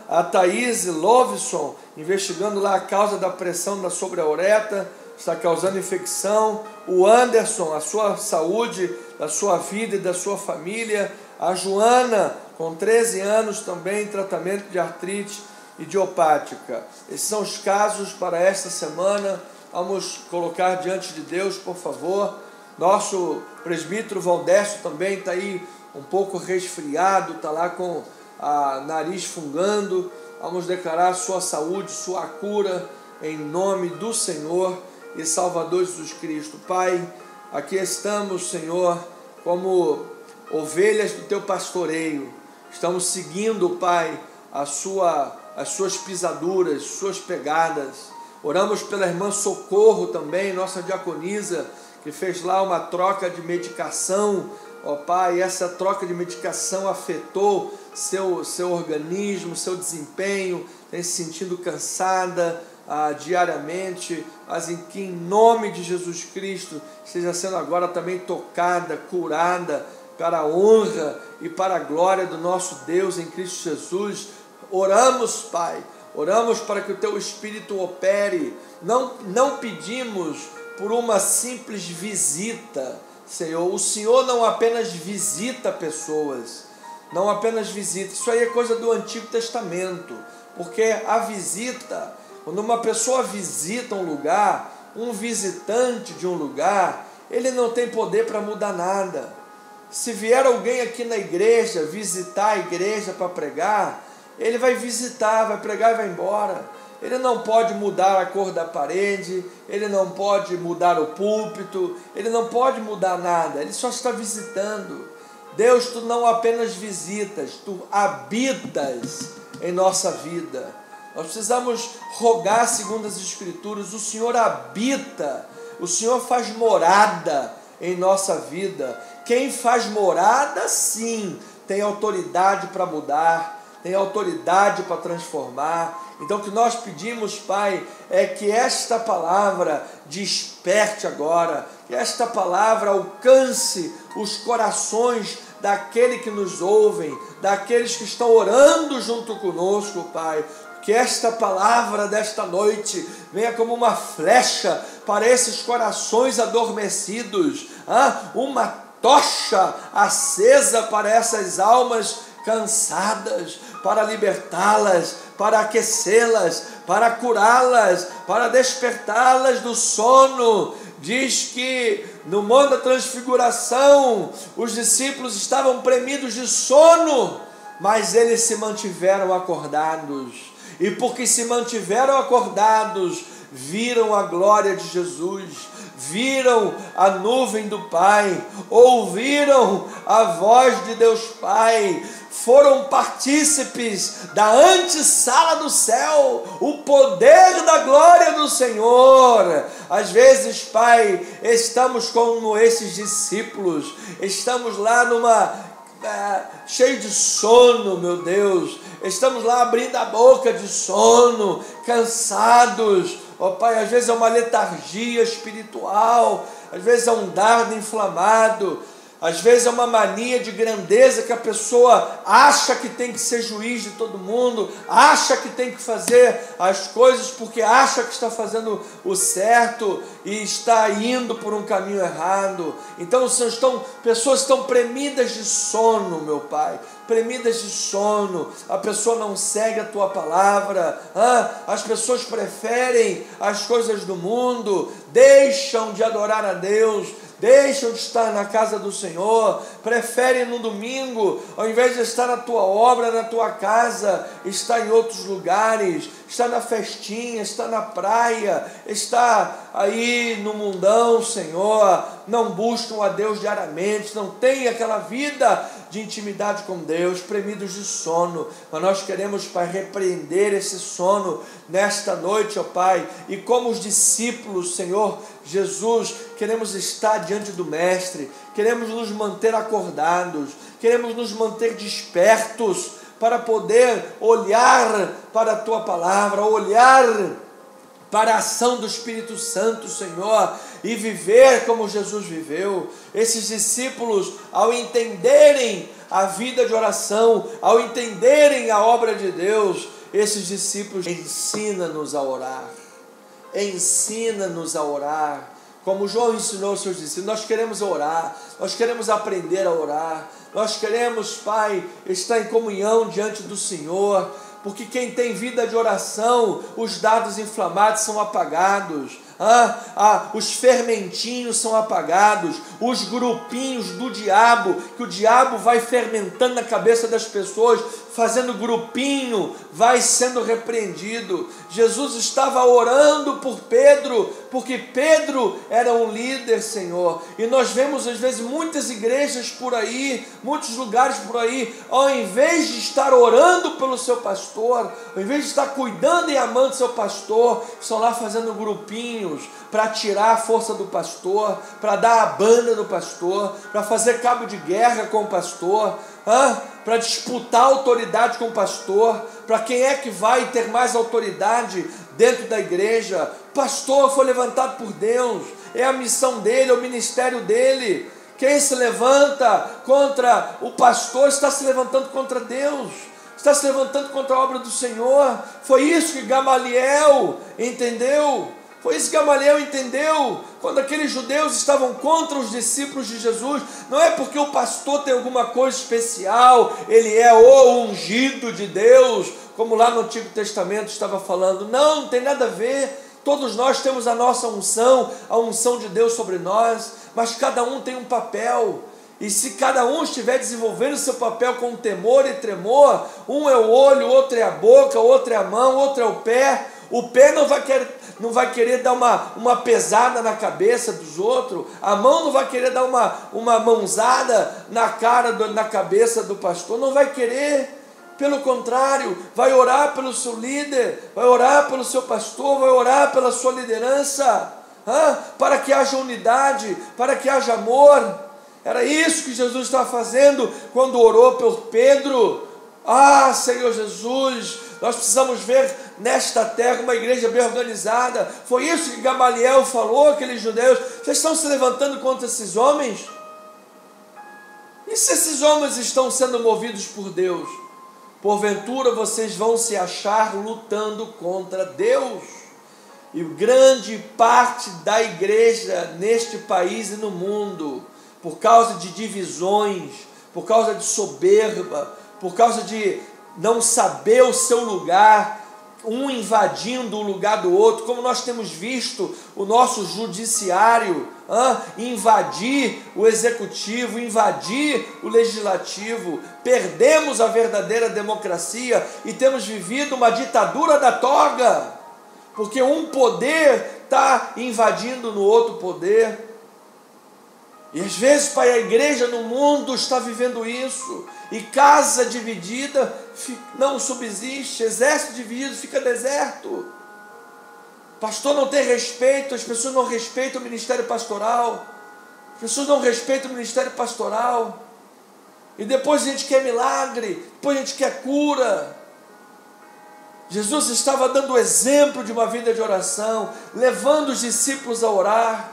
A Thaís Lovison, investigando lá a causa da pressão sobre a uretra, está causando infecção. O Anderson, a sua saúde, da sua vida e da sua família. A Joana, com 13 anos, também em tratamento de artrite idiopática. Esses são os casos para esta semana. Vamos colocar diante de Deus, por favor. Nosso presbítero Valdécio também está aí um pouco resfriado, está lá com o nariz fungando. Vamos declarar sua saúde, sua cura, em nome do Senhor e Salvador Jesus Cristo. Pai, aqui estamos, Senhor, como ovelhas do teu pastoreio. Estamos seguindo, Pai, as suas pisaduras, suas pegadas. Oramos pela irmã Socorro também, nossa diaconisa, que fez lá uma troca de medicação. Ó Pai, essa troca de medicação afetou seu organismo, seu desempenho, tem se sentido cansada diariamente, mas que em nome de Jesus Cristo esteja sendo agora também tocada, curada, para a honra e para a glória do nosso Deus em Cristo Jesus. Oramos, Pai, oramos para que o Teu Espírito opere. Não pedimos por uma simples visita, Senhor. O Senhor não apenas visita pessoas, não apenas visita. Isso aí é coisa do Antigo Testamento, porque a visita, quando uma pessoa visita um lugar, um visitante de um lugar, ele não tem poder para mudar nada. Se vier alguém aqui na igreja, visitar a igreja para pregar, ele vai visitar, vai pregar e vai embora. Ele não pode mudar a cor da parede, ele não pode mudar o púlpito, ele não pode mudar nada, ele só está visitando. Deus, Tu não apenas visitas, Tu habitas em nossa vida. Nós precisamos rogar segundo as Escrituras. O Senhor habita, o Senhor faz morada em nossa vida. Quem faz morada, sim, tem autoridade para mudar, tem autoridade para transformar. Então o que nós pedimos, Pai, é que esta palavra desperte agora, que esta palavra alcance os corações daqueles que nos ouvem, daqueles que estão orando junto conosco, Pai. Que esta palavra desta noite venha como uma flecha para esses corações adormecidos, uma tocha acesa para essas almas cansadas, para libertá-las, para aquecê-las, para curá-las, para despertá-las do sono. Diz que no Monte da Transfiguração os discípulos estavam premidos de sono, mas eles se mantiveram acordados. E porque se mantiveram acordados, viram a glória de Jesus, viram a nuvem do Pai, ouviram a voz de Deus Pai, foram partícipes da antessala do céu, o poder da glória do Senhor. Às vezes, Pai, estamos como esses discípulos, estamos lá cheio de sono, meu Deus, estamos lá abrindo a boca de sono, cansados. Ó Pai, às vezes é uma letargia espiritual, às vezes é um dardo inflamado, às vezes é uma mania de grandeza que a pessoa acha que tem que ser juiz de todo mundo, acha que tem que fazer as coisas porque acha que está fazendo o certo e está indo por um caminho errado. Então pessoas estão premidas de sono, meu Pai, premidas de sono. A pessoa não segue a Tua palavra, as pessoas preferem as coisas do mundo, deixam de adorar a Deus, deixam de estar na casa do Senhor, preferem no domingo, ao invés de estar na Tua obra, na Tua casa, estar em outros lugares, está na festinha, está na praia, está aí no mundão, Senhor. Não buscam a Deus diariamente, não têm aquela vida de intimidade com Deus, premidos de sono. Mas nós queremos, Pai, repreender esse sono nesta noite, ó Pai, e como os discípulos, Senhor Jesus, queremos estar diante do Mestre, queremos nos manter acordados, queremos nos manter despertos para poder olhar para a Tua palavra, olhar para a ação do Espírito Santo, Senhor, e viver como Jesus viveu. Esses discípulos, ao entenderem a vida de oração, ao entenderem a obra de Deus, esses discípulos ensinam-nos a orar. Ensina-nos a orar. Como João ensinou aos seus discípulos, nós queremos orar, nós queremos aprender a orar, nós queremos, Pai, estar em comunhão diante do Senhor, porque quem tem vida de oração, os dados inflamados são apagados, os fermentinhos são apagados, os grupinhos do diabo, que o diabo vai fermentando na cabeça das pessoas, fazendo grupinho, vai sendo repreendido. Jesus estava orando por Pedro, porque Pedro era um líder, Senhor, e nós vemos às vezes muitas igrejas por aí, muitos lugares por aí, ao invés de estar orando pelo seu pastor, ao invés de estar cuidando e amando seu pastor, estão lá fazendo grupinhos, para tirar a força do pastor, para dar a banda do pastor, para fazer cabo de guerra com o pastor, para disputar autoridade com o pastor, para quem é que vai ter mais autoridade dentro da igreja. O pastor foi levantado por Deus, é a missão dele, é o ministério dele. Quem se levanta contra o pastor está se levantando contra Deus, está se levantando contra a obra do Senhor. Foi isso que Gamaliel entendeu. Foi isso que Gamaliel entendeu, quando aqueles judeus estavam contra os discípulos de Jesus. Não é porque o pastor tem alguma coisa especial, ele é o ungido de Deus, como lá no Antigo Testamento estava falando. Não, não tem nada a ver. Todos nós temos a nossa unção, a unção de Deus sobre nós, mas cada um tem um papel. E se cada um estiver desenvolvendo seu papel com temor e tremor, um é o olho, outro é a boca, outro é a mão, outro é o pé. O pé não vai querer dar uma pesada na cabeça dos outros, a mão não vai querer dar uma mãozada na cabeça do pastor, não vai querer. Pelo contrário, vai orar pelo seu líder, vai orar pelo seu pastor, vai orar pela sua liderança, para que haja unidade, para que haja amor. Era isso que Jesus estava fazendo quando orou por Pedro. Senhor Jesus, nós precisamos ver nesta terra uma igreja bem organizada. Foi isso que Gamaliel falou, aqueles judeus. Vocês estão se levantando contra esses homens? E se esses homens estão sendo movidos por Deus? Porventura vocês vão se achar lutando contra Deus. E grande parte da igreja neste país e no mundo, por causa de divisões, por causa de soberba, por causa de não saber o seu lugar, um invadindo o lugar do outro, como nós temos visto o nosso judiciário invadir o executivo, invadir o legislativo. Perdemos a verdadeira democracia e temos vivido uma ditadura da toga, porque um poder está invadindo no outro poder. E às vezes, Pai, a igreja no mundo está vivendo isso, e casa dividida não subsiste, exército dividido fica deserto. Pastor não tem respeito, as pessoas não respeitam o ministério pastoral, as pessoas não respeitam o ministério pastoral, e depois a gente quer milagre, depois a gente quer cura. Jesus estava dando o exemplo de uma vida de oração, levando os discípulos a orar.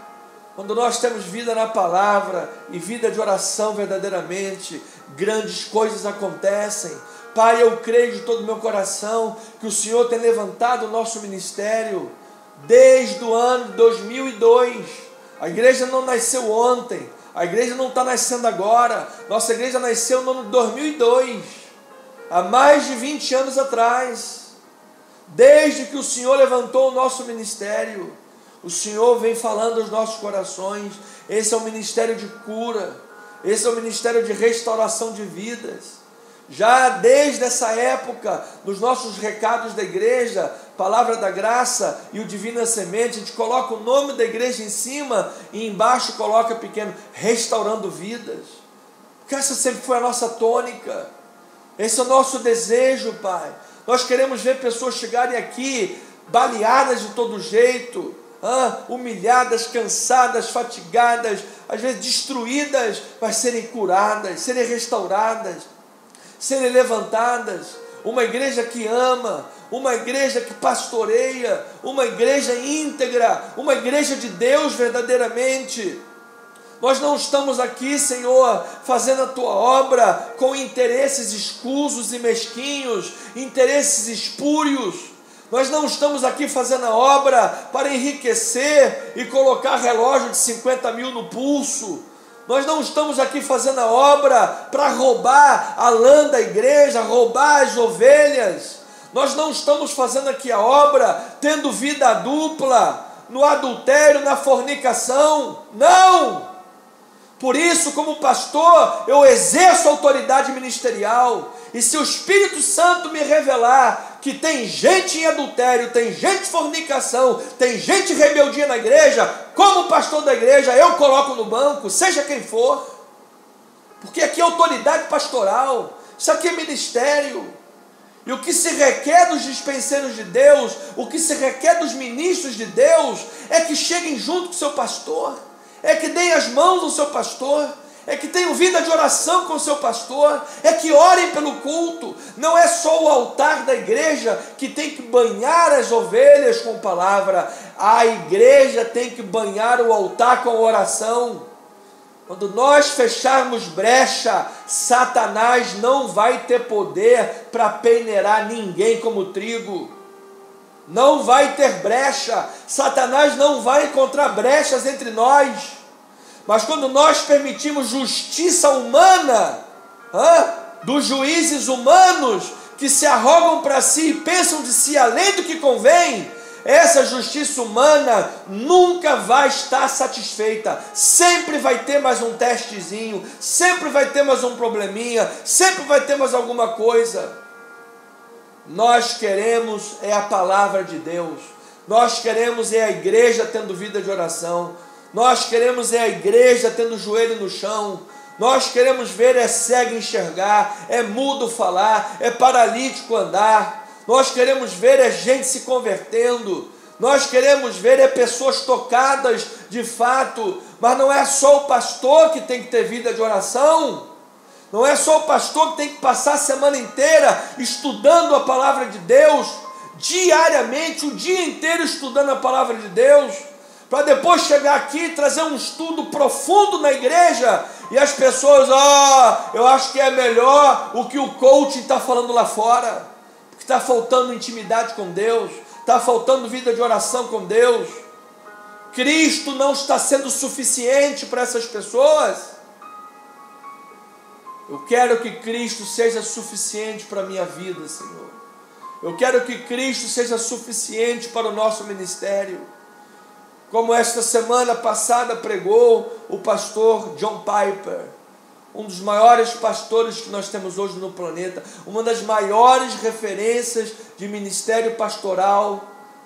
Quando nós temos vida na palavra e vida de oração verdadeiramente, grandes coisas acontecem. Pai, eu creio de todo o meu coração que o Senhor tem levantado o nosso ministério desde o ano de 2002. A igreja não nasceu ontem, a igreja não está nascendo agora. Nossa igreja nasceu no ano de 2002, há mais de 20 anos atrás. Desde que o Senhor levantou o nosso ministério, o Senhor vem falando aos nossos corações. Esse é o ministério de cura, esse é o ministério de restauração de vidas. Já desde essa época, nos nossos recados da igreja, Palavra da Graça e o Divina Semente, a gente coloca o nome da igreja em cima e embaixo coloca pequeno, restaurando vidas. Porque essa sempre foi a nossa tônica, esse é o nosso desejo, Pai. Nós queremos ver pessoas chegarem aqui baleadas de todo jeito, humilhadas, cansadas, fatigadas, às vezes destruídas, mas serem curadas, serem restauradas, serem levantadas. Uma igreja que ama, uma igreja que pastoreia, uma igreja íntegra, uma igreja de Deus verdadeiramente. Nós não estamos aqui, Senhor, fazendo a Tua obra com interesses escusos e mesquinhos, interesses espúrios. Nós não estamos aqui fazendo a obra para enriquecer e colocar relógio de 50 mil no pulso. Nós não estamos aqui fazendo a obra para roubar a lã da igreja, roubar as ovelhas. Nós não estamos fazendo aqui a obra tendo vida dupla, no adultério, na fornicação. Não! Por isso, como pastor, eu exerço autoridade ministerial. E se o Espírito Santo me revelar que tem gente em adultério, tem gente em fornicação, tem gente em rebeldia na igreja, como pastor da igreja, eu coloco no banco, seja quem for. Porque aqui é autoridade pastoral, isso aqui é ministério. E o que se requer dos dispenseiros de Deus, o que se requer dos ministros de Deus, é que cheguem junto com o seu pastor, é que deem as mãos ao seu pastor, é que tenham vida de oração com o seu pastor, é que orem pelo culto. Não é só o altar da igreja que tem que banhar as ovelhas com palavra, a igreja tem que banhar o altar com oração. Quando nós fecharmos brecha, Satanás não vai ter poder para peneirar ninguém como trigo. Não vai ter brecha, Satanás não vai encontrar brechas entre nós. Mas quando nós permitimos justiça humana, dos juízes humanos que se arrogam para si e pensam de si além do que convém, essa justiça humana nunca vai estar satisfeita. Sempre vai ter mais um testezinho, sempre vai ter mais um probleminha, sempre vai ter mais alguma coisa. Nós queremos é a palavra de Deus, nós queremos é a igreja tendo vida de oração, nós queremos é a igreja tendo o joelho no chão, nós queremos ver é cego enxergar, é mudo falar, é paralítico andar, nós queremos ver é gente se convertendo, nós queremos ver é pessoas tocadas de fato. Mas não é só o pastor que tem que ter vida de oração, não é só o pastor que tem que passar a semana inteira estudando a palavra de Deus, diariamente, o dia inteiro estudando a palavra de Deus, para depois chegar aqui e trazer um estudo profundo na igreja, e as pessoas, eu acho que é melhor o que o coaching está falando lá fora, porque está faltando intimidade com Deus, está faltando vida de oração com Deus. Cristo não está sendo suficiente para essas pessoas. Eu quero que Cristo seja suficiente para a minha vida, Senhor. Eu quero que Cristo seja suficiente para o nosso ministério. Como esta semana passada pregou o pastor John Piper, um dos maiores pastores que nós temos hoje no planeta, uma das maiores referências de ministério pastoral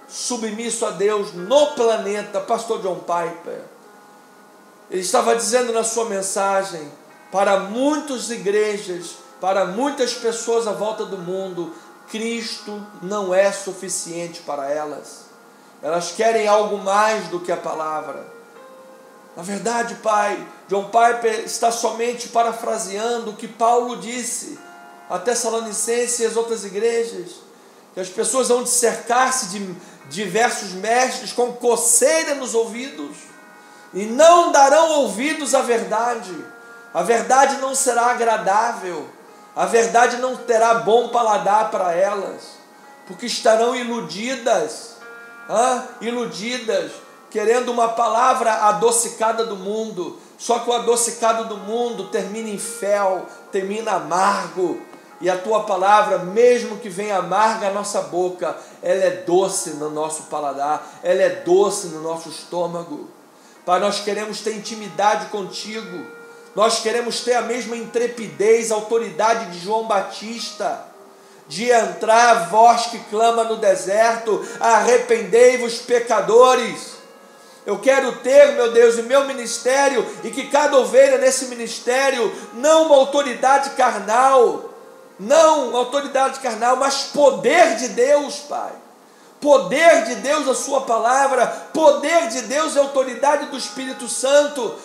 submisso a Deus no planeta, pastor John Piper. Ele estava dizendo na sua mensagem, para muitas igrejas, para muitas pessoas à volta do mundo, Cristo não é suficiente para elas. Elas querem algo mais do que a palavra. Na verdade, Pai, John Piper está somente parafraseando o que Paulo disse a Tessalonicenses e as outras igrejas, que as pessoas vão cercar-se de diversos mestres com coceira nos ouvidos e não darão ouvidos à verdade. A verdade não será agradável, a verdade não terá bom paladar para elas, porque estarão iludidas, querendo uma palavra adocicada do mundo. Só que o adocicado do mundo termina em fel, termina amargo, e a tua palavra, mesmo que venha amarga à nossa boca, ela é doce no nosso paladar, ela é doce no nosso estômago. Pai, nós queremos ter intimidade contigo, nós queremos ter a mesma intrepidez, autoridade de João Batista, de entrar, voz que clama no deserto, arrependei-vos, pecadores. Eu quero ter, meu Deus, o meu ministério, e que cada ovelha nesse ministério, não uma autoridade carnal, mas poder de Deus, Pai. Poder de Deus, a sua palavra, poder de Deus, a autoridade do Espírito Santo,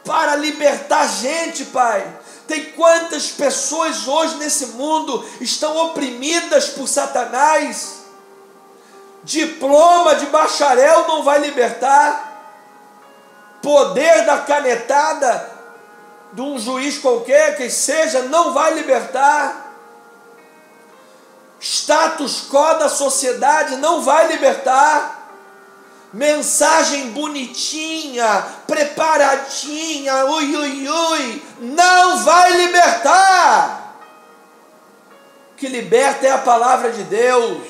para libertar gente, Pai. Tem quantas pessoas hoje nesse mundo estão oprimidas por Satanás, diploma de bacharel não vai libertar, poder da canetada de um juiz qualquer que seja não vai libertar, status quo da sociedade não vai libertar, mensagem bonitinha, preparadinha, não vai libertar. O que liberta é a palavra de Deus,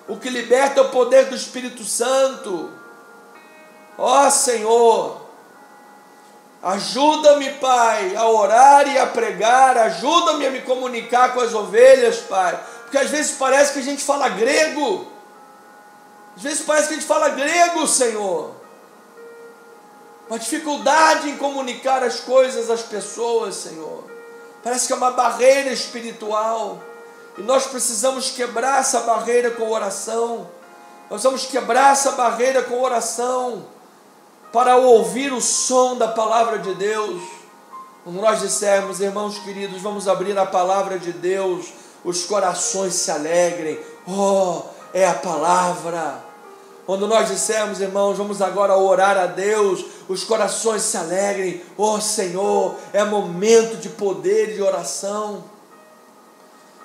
o que liberta é o poder do Espírito Santo. Ó Senhor, ajuda-me, Pai, a orar e a pregar, ajuda-me a me comunicar com as ovelhas, Pai, porque às vezes parece que a gente fala grego, Senhor, uma dificuldade em comunicar as coisas às pessoas, Senhor, parece que é uma barreira espiritual, e nós precisamos quebrar essa barreira com oração, nós vamos quebrar essa barreira com oração, para ouvir o som da palavra de Deus. Quando nós dissermos, irmãos queridos, vamos abrir a palavra de Deus, os corações se alegrem, é a palavra. Quando nós dissermos, irmãos, vamos agora orar a Deus, os corações se alegrem, Senhor, é momento de poder e de oração.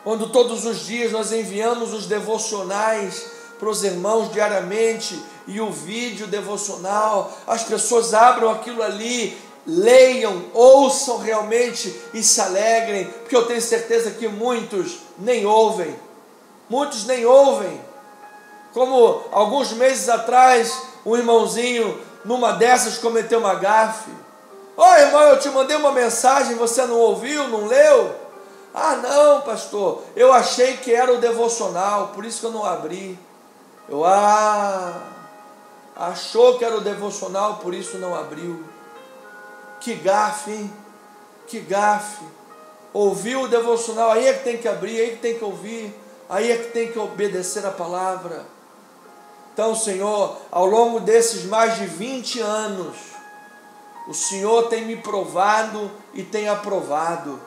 Quando todos os dias nós enviamos os devocionais para os irmãos diariamente, e o vídeo devocional, as pessoas abram aquilo ali, leiam, ouçam realmente e se alegrem, porque eu tenho certeza que muitos nem ouvem, como alguns meses atrás, um irmãozinho, numa dessas, cometeu uma gafe. Irmão, eu te mandei uma mensagem, você não ouviu, não leu? Não, pastor, eu achei que era o devocional, por isso que eu não abri. Achou que era o devocional, por isso não abriu. Que gafe, hein? Que gafe. Ouviu o devocional, aí é que tem que abrir, aí é que tem que ouvir, aí é que tem que obedecer a palavra. Então, Senhor, ao longo desses mais de 20 anos, o Senhor tem me provado e tem aprovado.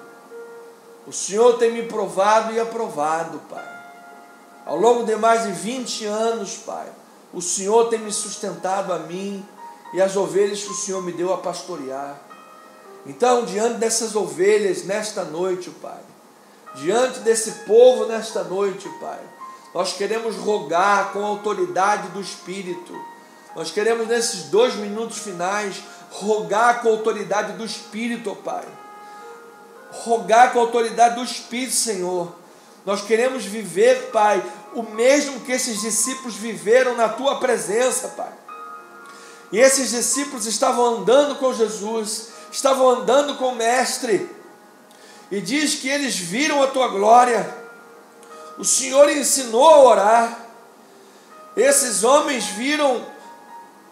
O Senhor tem me provado e aprovado, Pai. Ao longo de mais de 20 anos, Pai, o Senhor tem me sustentado a mim e as ovelhas que o Senhor me deu a pastorear. Então, diante dessas ovelhas nesta noite, Pai, diante desse povo nesta noite, Pai, nós queremos rogar com a autoridade do Espírito. Nós queremos nesses 2 minutos finais rogar com a autoridade do Espírito, Pai. Rogar com a autoridade do Espírito, Senhor. Nós queremos viver, Pai, o mesmo que esses discípulos viveram na Tua presença, Pai. E esses discípulos estavam andando com Jesus, estavam andando com o Mestre, e diz que eles viram a Tua glória. O Senhor ensinou a orar. Esses homens viram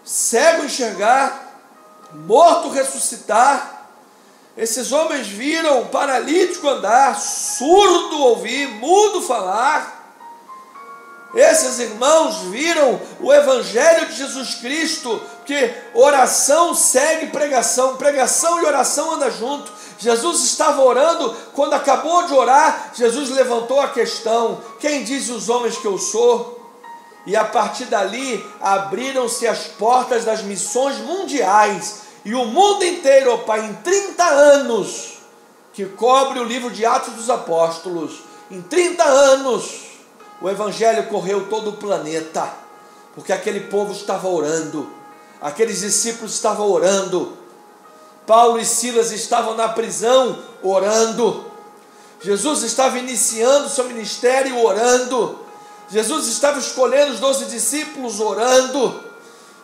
cego enxergar, morto ressuscitar. Esses homens viram paralítico andar, surdo ouvir, mudo falar. Esses irmãos viram o Evangelho de Jesus Cristo, que oração segue pregação, pregação e oração andam junto. Jesus estava orando, quando acabou de orar, Jesus levantou a questão: quem diz os homens que eu sou? E a partir dali, abriram-se as portas das missões mundiais, e o mundo inteiro, Pai, em 30 anos, que cobre o livro de Atos dos Apóstolos, em 30 anos, o Evangelho correu todo o planeta, porque aquele povo estava orando, aqueles discípulos estavam orando, Paulo e Silas estavam na prisão orando, Jesus estava iniciando seu ministério orando, Jesus estava escolhendo os 12 discípulos orando,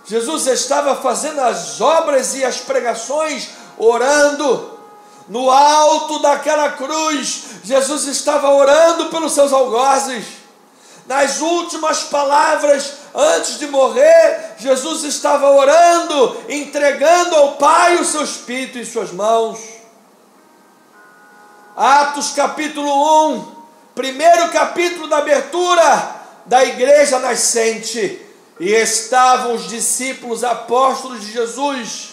Jesus estava fazendo as obras e as pregações orando. No alto daquela cruz, Jesus estava orando pelos seus algozes. Nas últimas palavras, antes de morrer, Jesus estava orando, entregando ao Pai o seu Espírito em suas mãos. Atos capítulo 1, primeiro capítulo da abertura da igreja nascente. E estavam os discípulos apóstolos de Jesus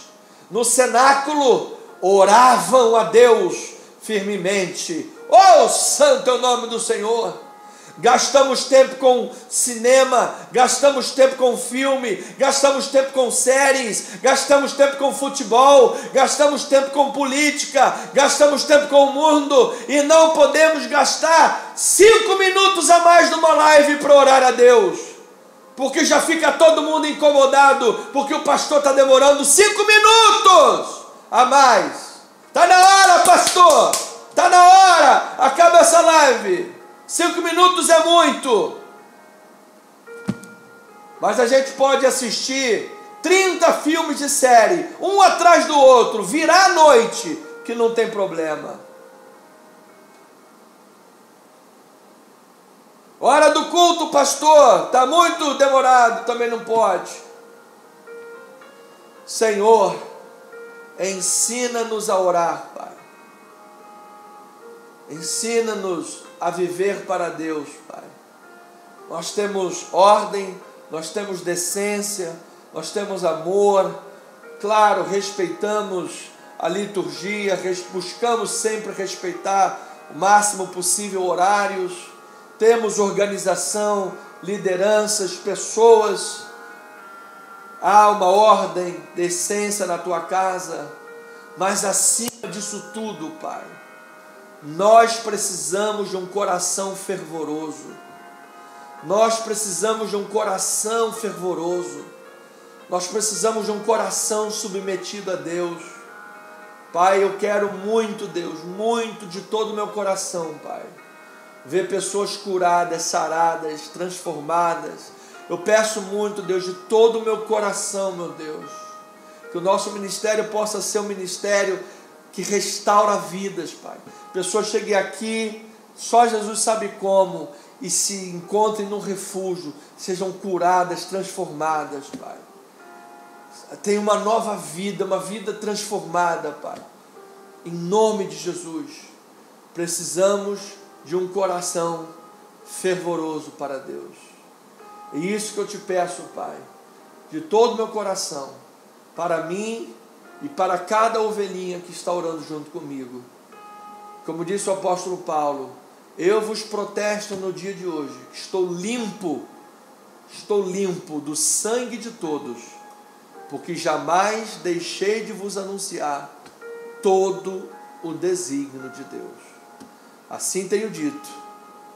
no cenáculo, oravam a Deus firmemente. Santo é o nome do Senhor. Gastamos tempo com cinema, gastamos tempo com filme, gastamos tempo com séries, gastamos tempo com futebol, gastamos tempo com política, gastamos tempo com o mundo, e não podemos gastar 5 minutos a mais numa live para orar a Deus, porque já fica todo mundo incomodado, porque o pastor está demorando 5 minutos a mais. Está na hora, pastor, está na hora, acaba essa live. 5 minutos é muito, mas a gente pode assistir 30 filmes de série, um atrás do outro, virar a noite, que não tem problema. Hora do culto, pastor, está muito demorado, também não pode. Senhor, ensina-nos a orar, Pai. Ensina-nos a viver para Deus, Pai. Nós temos ordem, nós temos decência, nós temos amor, claro, respeitamos a liturgia, buscamos sempre respeitar o máximo possível horários, temos organização, lideranças, pessoas, há uma ordem, decência na tua casa, mas acima disso tudo, Pai, nós precisamos de um coração fervoroso. Nós precisamos de um coração fervoroso. Nós precisamos de um coração submetido a Deus. Pai, eu quero muito, Deus, muito de todo o meu coração, Pai, ver pessoas curadas, saradas, transformadas. Eu peço muito, Deus, de todo o meu coração, meu Deus, que o nosso ministério possa ser um ministério que restaura vidas, Pai. Pessoas cheguem aqui, só Jesus sabe como, e se encontrem num refúgio, sejam curadas, transformadas, Pai. Tem uma nova vida, uma vida transformada, Pai. Em nome de Jesus, precisamos de um coração fervoroso para Deus. É isso que eu te peço, Pai, de todo o meu coração, para mim e para cada ovelhinha que está orando junto comigo. Como disse o apóstolo Paulo, eu vos protesto no dia de hoje, que estou limpo do sangue de todos, porque jamais deixei de vos anunciar todo o desígnio de Deus. Assim tenho dito,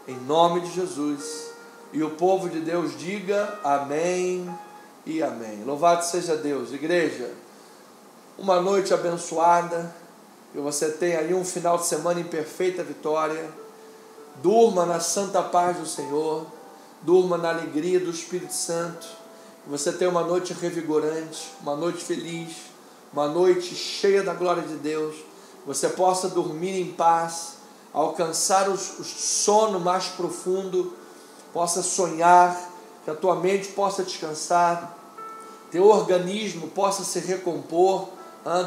em nome de Jesus, e o povo de Deus diga amém e amém. Louvado seja Deus. Igreja, uma noite abençoada, que você tenha aí um final de semana em perfeita vitória. Durma na santa paz do Senhor, durma na alegria do Espírito Santo, que você tenha uma noite revigorante, uma noite feliz, uma noite cheia da glória de Deus, que você possa dormir em paz, alcançar o sono mais profundo, possa sonhar, que a tua mente possa descansar, teu organismo possa se recompor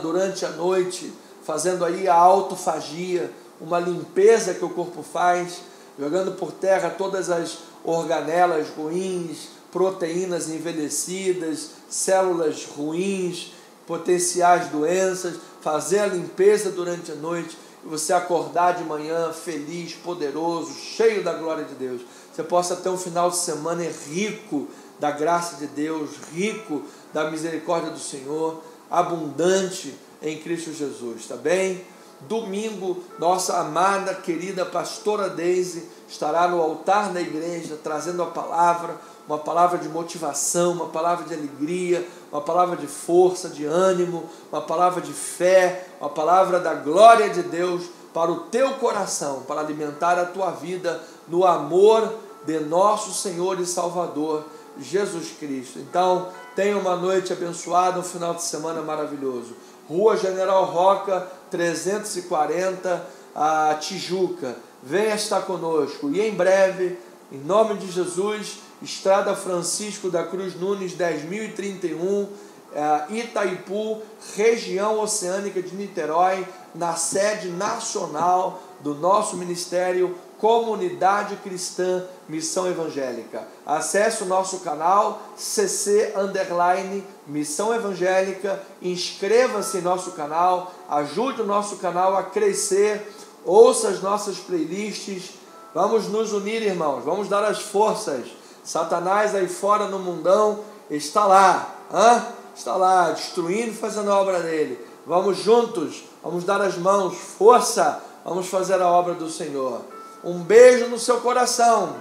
durante a noite, fazendo aí a autofagia, uma limpeza que o corpo faz, jogando por terra todas as organelas ruins, proteínas envelhecidas, células ruins, potenciais doenças, fazer a limpeza durante a noite e você acordar de manhã feliz, poderoso, cheio da glória de Deus. Você possa ter um final de semana rico da graça de Deus, rico da misericórdia do Senhor, abundante em Cristo Jesus, tá bem? Domingo, nossa amada, querida pastora Deise estará no altar da igreja, trazendo a palavra, uma palavra de motivação, uma palavra de alegria, uma palavra de força, de ânimo, uma palavra de fé, uma palavra da glória de Deus para o teu coração, para alimentar a tua vida no amor de nosso Senhor e Salvador, Jesus Cristo. Então, tenha uma noite abençoada, um final de semana maravilhoso. Rua General Roca, 340, a Tijuca. Venha estar conosco. E em breve, em nome de Jesus, Estrada Francisco da Cruz Nunes, 10.031, Itaipu, região oceânica de Niterói, na sede nacional do nosso ministério Comunidade Cristã Missão Evangélica. Acesse o nosso canal CC_Missão Evangélica, inscreva-se em nosso canal, ajude o nosso canal a crescer, ouça as nossas playlists, Vamos nos unir, irmãos. Vamos dar as forças. Satanás aí fora no mundão está lá. Está lá, destruindo e fazendo a obra dele. Vamos juntos. Vamos dar as mãos. Força. Vamos fazer a obra do Senhor. Um beijo no seu coração.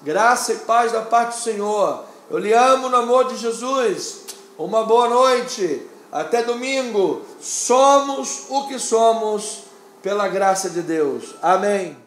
Graça e paz da parte do Senhor. Eu lhe amo no amor de Jesus. Uma boa noite. Até domingo. Somos o que somos pela graça de Deus. Amém.